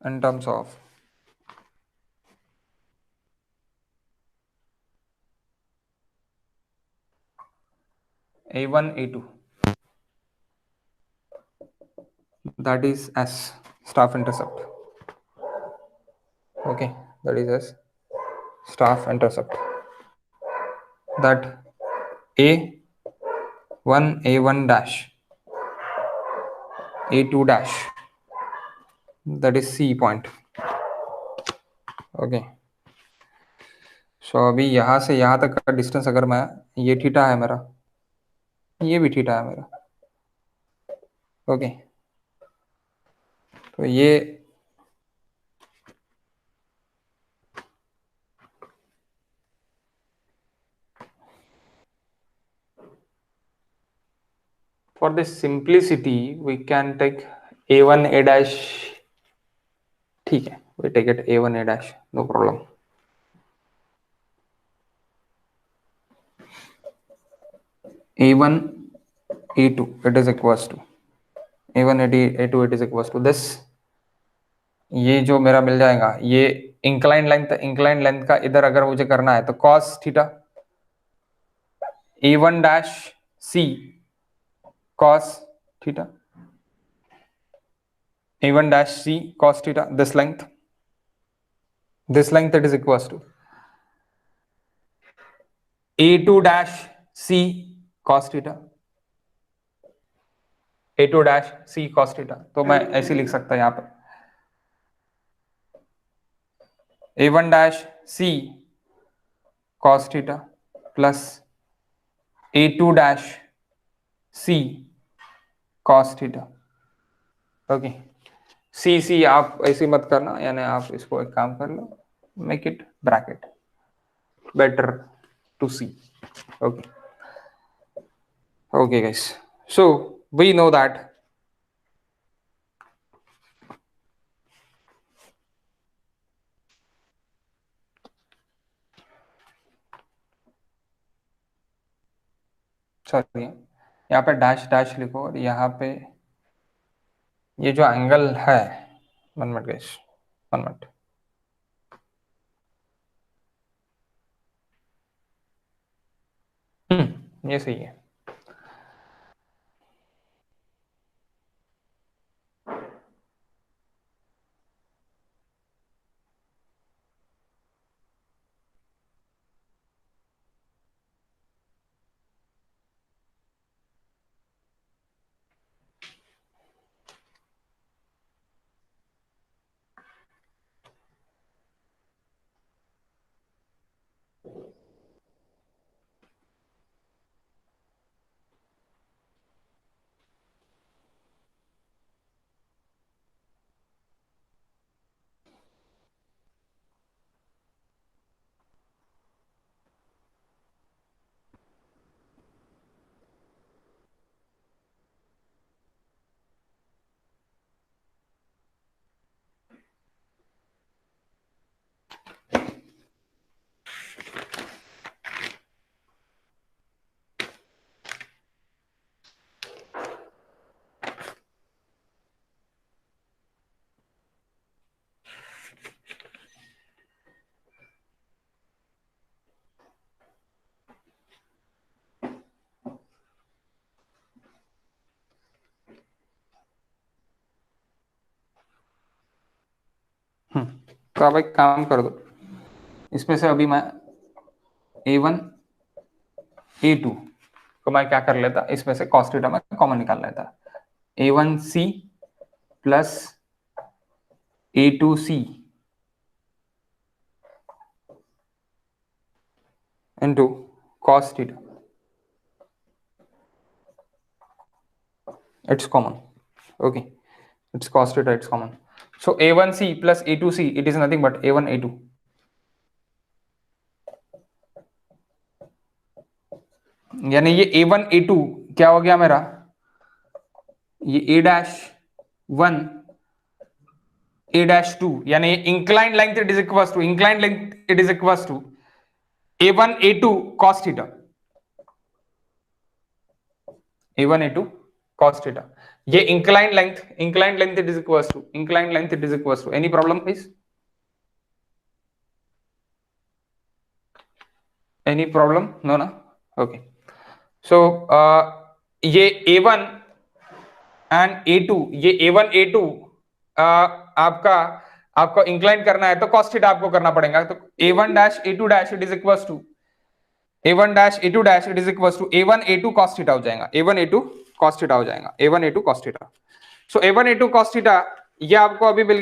in terms of A1, A2, that is as staff intercept. Okay, that is as staff intercept. That A1, A1 dash, A2 dash, that is C point. Okay so अभी यहाँ से यहाँ तक का distance अगर मैं ये theta है मेरा, ये भी थीटा है मेरा, ओके तो ये for this simplicity we can take A1 A dash, ठीक है we take it A1 A dash, no problem. A1 A2 it is equals to A1 A2 it is equals to this, ये जो मेरा मिल जाएगा ये incline length का इधर अगर मुझे करना है तो cos theta A1 dash C cos theta, A1 dash C cos theta, this length it is equals to A2 dash C cos theta, A2 dash C cos theta. तो मैं ऐसे लिख सकता यहाँ पर A1 dash C cos theta plus A2 dash C cos theta. Okay C आप ऐसे मत करना, यानी आप इसको एक काम कर लो, make it bracket, better to see. Okay guys, so we know that sorry यहाँ पे डैश लिखो और यहाँ पे ये जो एंगल है, 1 मिनट गाइस, 1 मिनट, ये सही है. तो आप एक काम कर दो, इसमें से अभी मैं A1 A2 को मैं क्या कर लेता, इसमें से cos थीटा में कॉमन निकाल लेता, A1C plus A2C into cos theta, it's common. Okay, it's cos theta, it's common. So A1C plus A2C, it is nothing but A1 A2. यानी ये A1 A2 क्या हो गया मेरा, ये A dash 1 A dash 2, यानी inclined length it is equals to A1 A2 cos theta, A1 A2 cos theta. ये inclined length it is equals to any problem please? Any problem? No na? Okay. So ये A1 and A2, ये A1 A2 आपका incline करना है तो cos theta आपको करना पड़ेगा। तो A1 dash A2 dash it is equals to A1 dash A2 dash it is equals to A1 A2 cos theta हो जाएगा। A1 A2 cos थीटा हो जाएगा। A1 A2 cos theta. So A1 A2 cos theta ये आपको अभी मिल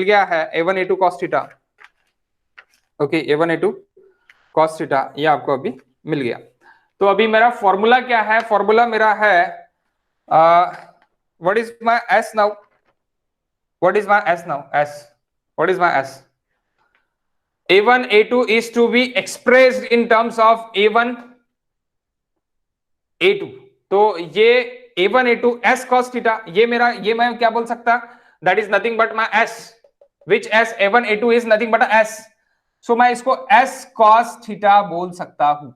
गया है A1 A2 cos theta. Okay, A1 A2 cos theta ये आपको अभी मिल गया। तो अभी मेरा फॉर्मूला क्या है? फॉर्मूला मेरा है what is my S now? What is my S now? S. What is my S? A1 A2 is to be expressed in terms of A1 A2. तो ये A1 A2 S cos theta ये मैं क्या बोल सकता? That is nothing but my S. Which S? A1 A2 is nothing but a S. So मैं इसको S cos theta बोल सकता हूं।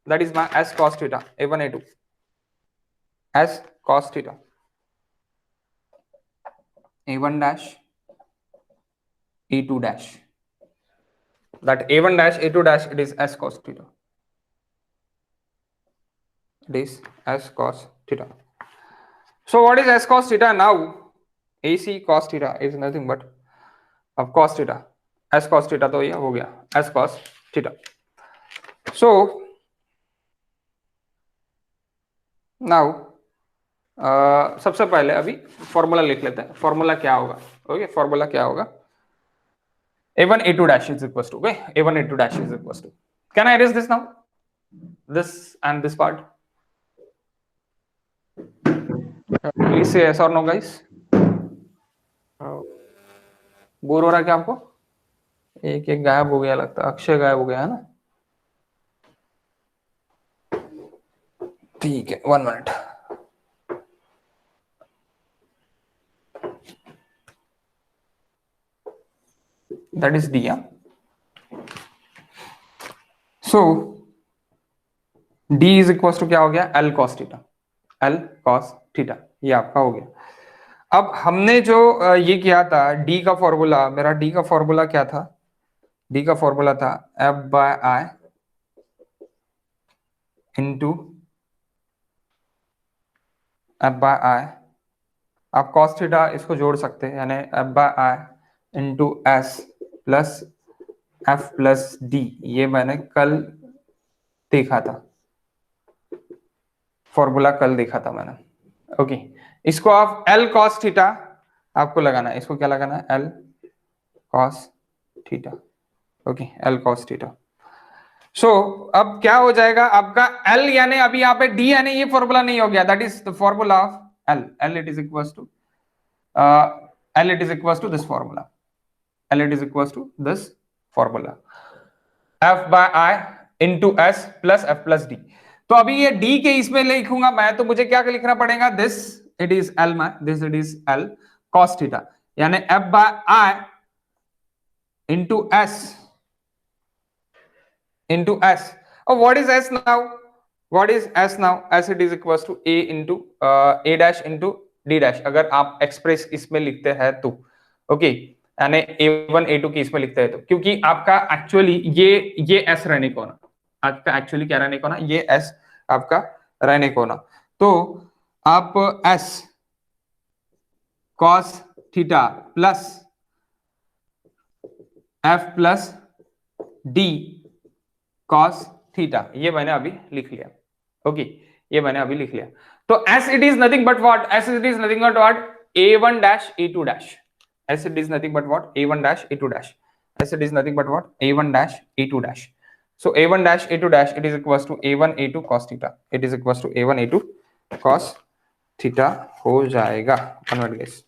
That is my S cos theta, A1 A2, S cos theta, A1 dash, A2 dash. That A1 dash, A2 dash, it is S cos theta. It is S cos theta. So what is S cos theta now? AC cos theta is nothing but of cos theta. S cos theta तो ये हो गया S cos theta. So now सबसे पहले अभी formula लिख लेते हैं। फॉर्मूला क्या होगा? ओके, फॉर्मूला क्या होगा? A1 A2 dash is equals to, okay, A1 A2 dash is equals to, can I erase this now, this and this part? Please say yes or no guys. Bore हो रहा है क्या आपको? एक एक गायब हो गया लगता है, अक्षय गायब हो गया है ना? ठीक है, 1 minute. That is D, yeah? So D is equals to क्या हो गया? L cos theta, L cos theta ये आपका हो गया। अब हमने जो ये किया था D का फॉर्मूला, मेरा D का फॉर्मूला क्या था? D का फॉर्मूला था F by I into F by I, आप cos थीटा इसको जोड़ सकते हैं, यानी F by I into S plus F plus D, ये मैंने कल देखा था, फॉर्मूला कल देखा था मैंने। ओके, इसको आप L cos थीटा आपको लगाना है, इसको क्या लगाना है? L cos theta. Okay, L cos theta. So अब क्या हो जाएगा आपका L, यानी अभी यहाँ पे D यानी ये फॉर्मूला नहीं हो गया, that is the formula of L। L it is equals to L it is equals to this formula, L it is equals to this formula, F by I into S plus F plus D। तो अभी ये D के इसमें लिखूंगा मैं, तो मुझे क्या लिखना पड़ेगा? This it is L, this it is L cos theta, यानी F by I into S into S. Oh, what is S now? What is S now? S it is equals to A into A dash into D dash, अगर आप express इसमें लिखते हैं तो okay, यानी A1 A2 की इसमें लिखते हैं तो, क्योंकि आपका एक्चुअली ये S रहने को ना, आपका एक्चुअली क्या रहने को ना, ये S आपका रहने को ना, तो आप S cos theta plus F plus D cos theta, ये मैंने अभी लिख लिया। ओके, ये मैंने अभी लिख लिया। तो S it is nothing but what? S it is nothing but what? A1 dash A2 dash. S it is nothing but what? A1 dash A2 dash. S it is nothing but what? A1 dash A2 dash. So A1 dash A2 dash it is equals to A1 A2 cos theta. It is equals to A1 A2 cos theta हो जाएगा। Convert guys,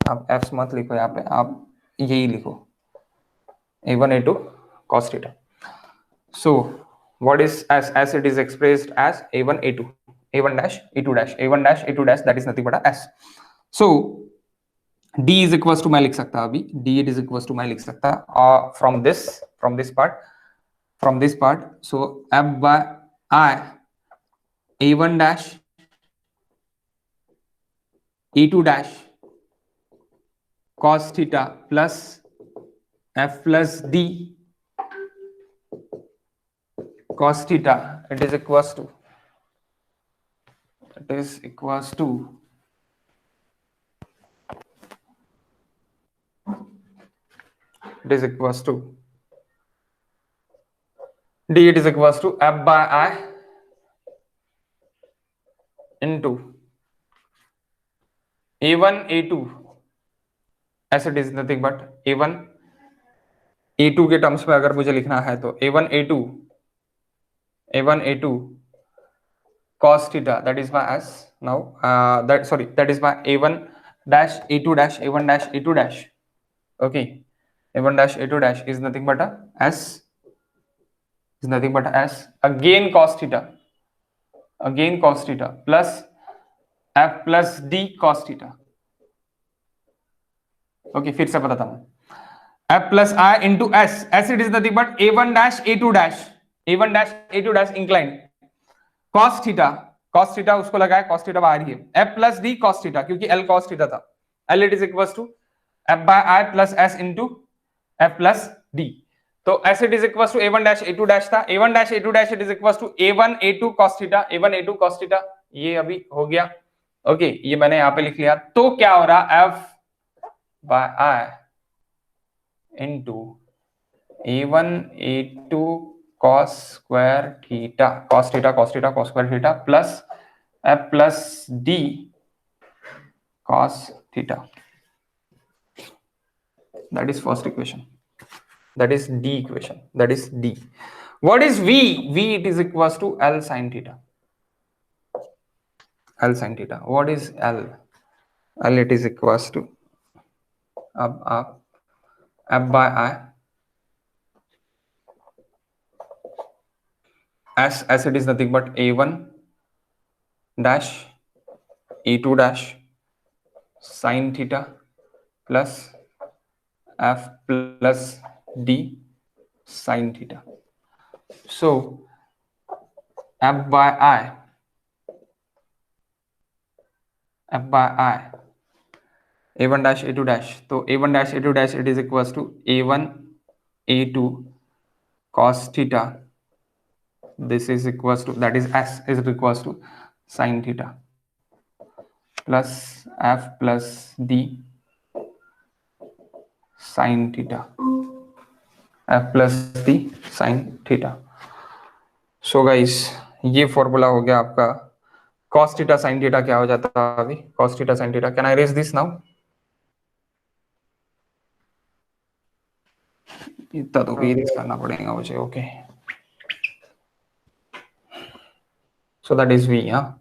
आप F मत लिखो यहाँ पे, आप यही लिखो A1 A2 cos theta. So what is S? S it is expressed as A1 A2, A1 dash A2 dash, A1 dash A2 dash, that is nothing but a S. So D is equals to मैं लिख सकता अभी, D it is equals to मैं लिख सकता from this part, from this part. So f by I a1 dash e2 dash cos theta plus f plus d cos theta, it is equals to it is equals to d, it is equals to f by I into a1 a2, as it is nothing but a1 a2 के terms में अगर मुझे लिखना है तो a1 a2 cos theta, that is my s now, that is my a1 dash a2 dash a1 dash a2 dash. Okay, a1 dash a2 dash is nothing but a s, again cos theta plus f plus d cos theta. Okay, फिर से बताता हूं, f plus I into s, it is nothing but a1 dash a2 dash inclined cos theta उसको लगाया, cos theta बाहर ही है, f plus d cos theta, क्योंकि l cos theta था, l it is equals to f by I plus s into f plus d. तो s it is equals to a1 dash a2 dash था, a1 dash a2 dash it is equals to a1 a2 cos theta, ये अभी हो गया. Okay, ये मैंने यहां पे लिख लिया. तो क्या हो रहा, f by I into a1 a2 cos square theta cos square theta plus f plus d cos theta. That is first equation. That is d equation. That is d. What is v? V it is equals to l sin theta. L sin theta. What is l? L it is equals to f by I as it is nothing but a1 dash e2 dash sin theta plus f plus d sin theta. So f by I a1 dash a2 dash, तो a1 dash a2 dash it is equals to a1 a2 cos theta, this is equals to, that is s is equals to sin theta plus f plus d sin theta, f plus d sin theta. So guys, ये formula हो गया आपका cos theta sin theta. क्या हो जाता है अभी, cos theta sin theta, can I erase this now? इतना तो भी erase करना पड़ेगा मुझे. Okay, so that is v. हाँ,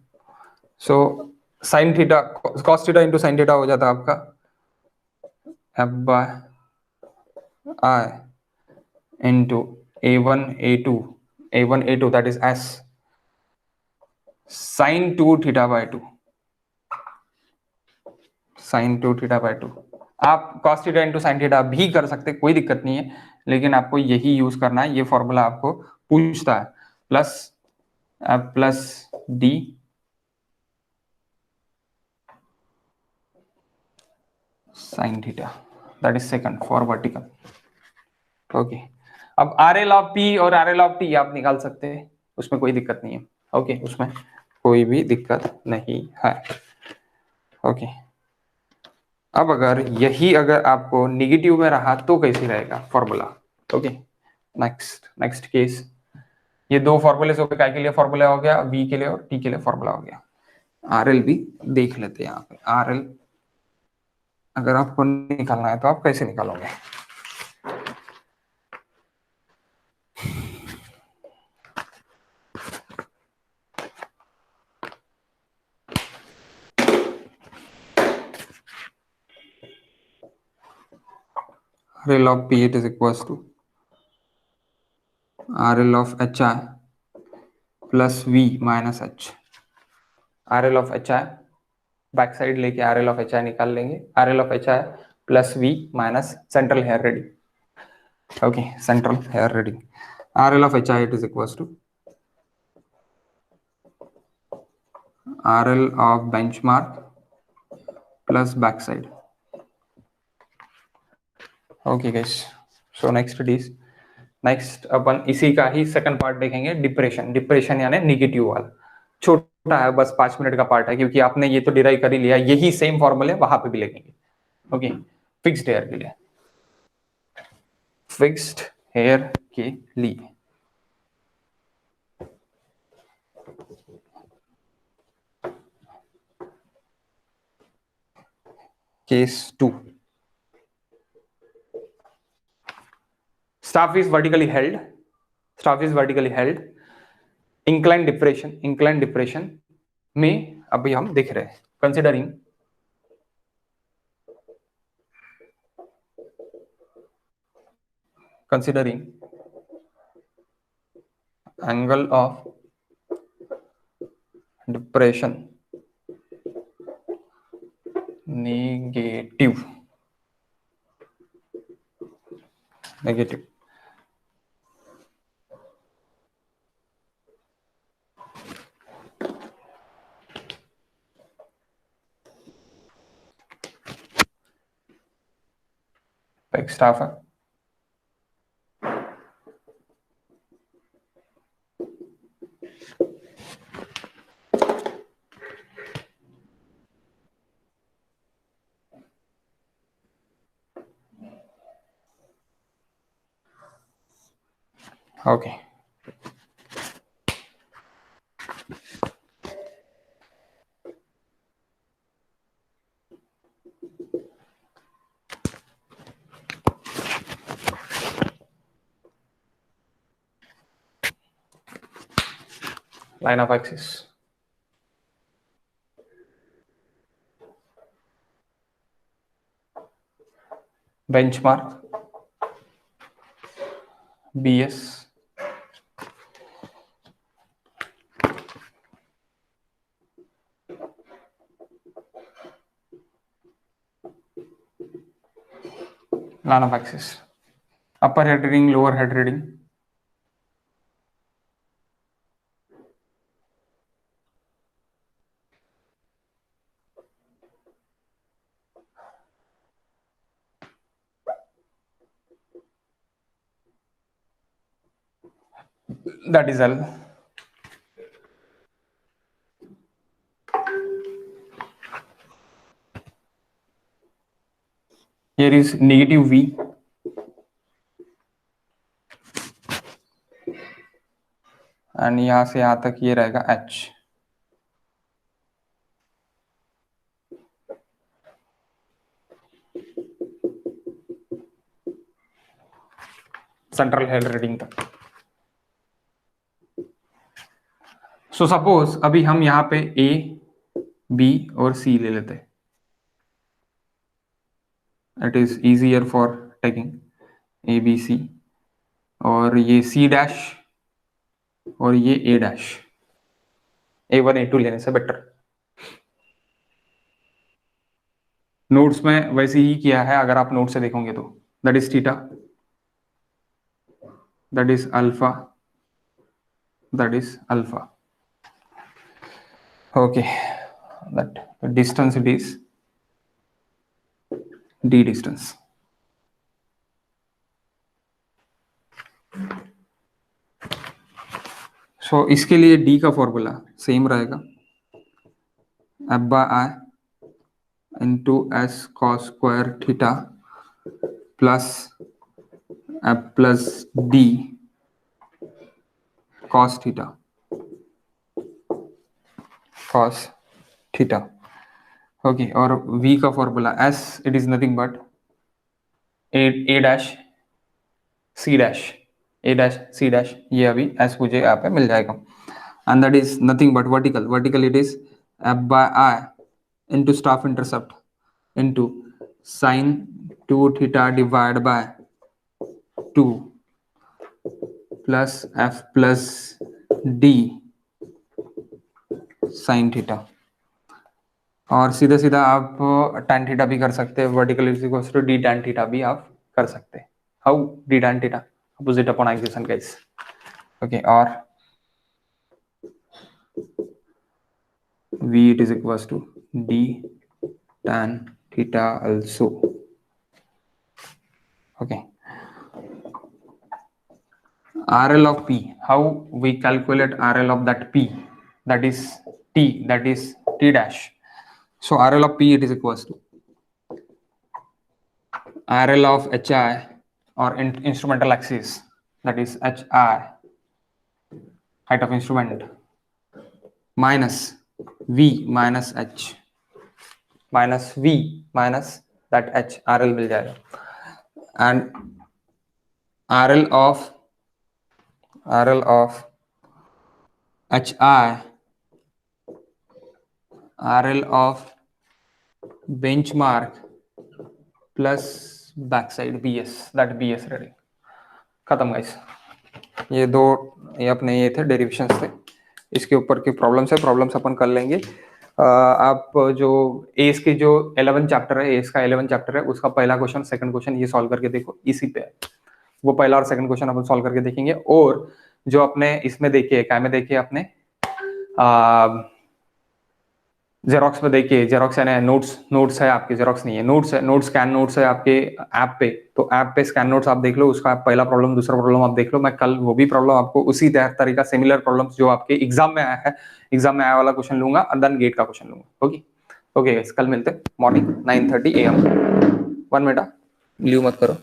so sin theta cos theta into sin theta हो जाता है आपका f by I into a1 a2 that is s sin 2 theta by 2 आप cos theta into sin theta भी कर सकते, कोई दिक्कत नहीं है, लेकिन आपको यही यूज करना है. ये फॉर्मूला आपको पूछता है, plus f plus d sin theta, that is second for vertical. Okay, अब RL of P और RL of T आप निकाल सकते हैं, उसमें कोई दिक्कत नहीं है. ओके, उसमें कोई भी दिक्कत नहीं है. ओके, अब अगर आपको निगेटिव में रहा तो कैसे रहेगा फॉर्मूला. ओके, नेक्स्ट केस, ये दो फॉर्मूले हो गए, काय के लिए फॉर्मूला हो गया, V के लिए और T के लिए फॉर्मूला हो गया. RL भी देख लेते हैं यहाँ पे. RL अगर आपको निकालना है तो आप कैसे निकालोगे. RL of P it is equals to RL of HI plus V minus H. RL of HI back side लेके RL of HI निकाल लेंगे. RL of HI plus V minus central hair reading. Okay, central hair reading. RL of HI it is equals to RL of benchmark plus backside. Okay guys, so next अपन इसी का ही second part देखेंगे, depression यानी negative वाला। छोटा है, बस 5 मिनट का पार्ट है, क्योंकि आपने ये तो डिराइव कर ही लिया, यही सेम फॉर्मूले वहां पे भी लिखेंगे। ओके, फिक्स्ड हेयर के लिए, फिक्स्ड हेयर के लिए case 2, staff is vertically held, inclined depression में अभी हम देख रहे हैं, considering angle of depression negative एक स्टाफ है, okay line of axis, benchmark BS line of axis, upper head reading, lower head reading, that is L. Here is negative V and यहां से यहां तक ये रहेगा H. सेंट्रल हेड रीडिंग तक। So suppose अभी हम यहाँ पे A, B और C ले लेते हैं, it is easier for taking A B C, और ये C डैश और ये A डैश, A1 A2 लेने से बेटर। नोट्स में वैसे ही किया है, अगर आप नोट से देखोगे तो that is theta, that is alpha, that is alpha. okay, that distance it is d distance. so इसके लिए d का फॉर्मूला सेम रहेगा, f by I into s cos square theta plus f plus d cos theta, okay. और v का formula s it is nothing but a dash c dash, a dash c dash, ये अभी s मुझे यहाँ पे मिल जाएगा, and that is nothing but vertical it is f by I into staff intercept into sin 2 theta divided by 2 plus f plus d sin theta. और सीधा सीधा आप tan थीटा भी कर सकते हैं, vertical is equals to d tan theta भी आप कर सकते हैं। How d tan theta, opposite upon equation guys. Okay, or V it is equals to D tan theta also. Okay, RL of P, how we calculate RL of that P, that is T, that is T dash. So RL of P it is equals to RL of HI or instrumental axis, that is HI, height of instrument, minus V minus H, minus V minus that H, RL मिल जाएगा, and RL of HI, RL of benchmark plus backside BS, that BS reading. खत्म guys, ये दो ये अपने ये थे derivations थे, इसके ऊपर की प्रॉब्लम्स है, प्रॉब्लम्स अपन कर लेंगे। आप जो एस के जो 11 चैप्टर है, एस का 11 चैप्टर है, उसका पहला क्वेश्चन सेकंड क्वेश्चन ये सॉल्व करके देखो, इसी पे है वो पहला और सेकंड क्वेश्चन अपन सॉल्व करके देखेंगे। और जो अपने इसमें देखिए क्या में देखिए अपने जेरोक्स में देखिए, जेरोक्स यानी नोट्स है आपके, जेरोक्स नहीं है, नोट्स है, नोट्स स्कैन नोट्स है आपके ऐप पे, तो ऐप पे स्कैन नोट्स आप देख लो, उसका पहला प्रॉब्लम दूसरा प्रॉब्लम आप देख लो। मैं कल वो भी प्रॉब्लम आपको उसी तरीका सिमिलर प्रॉब्लम्स जो आपके एग्जाम में आया है, एग्जाम में आया वाला क्वेश्चन लूंगा और देन गेट का क्वेश्चन लूंगा। ओके ओके, कल मिलते हैं मॉर्निंग 9:30 AM। 1 मिनट लीव मत करो।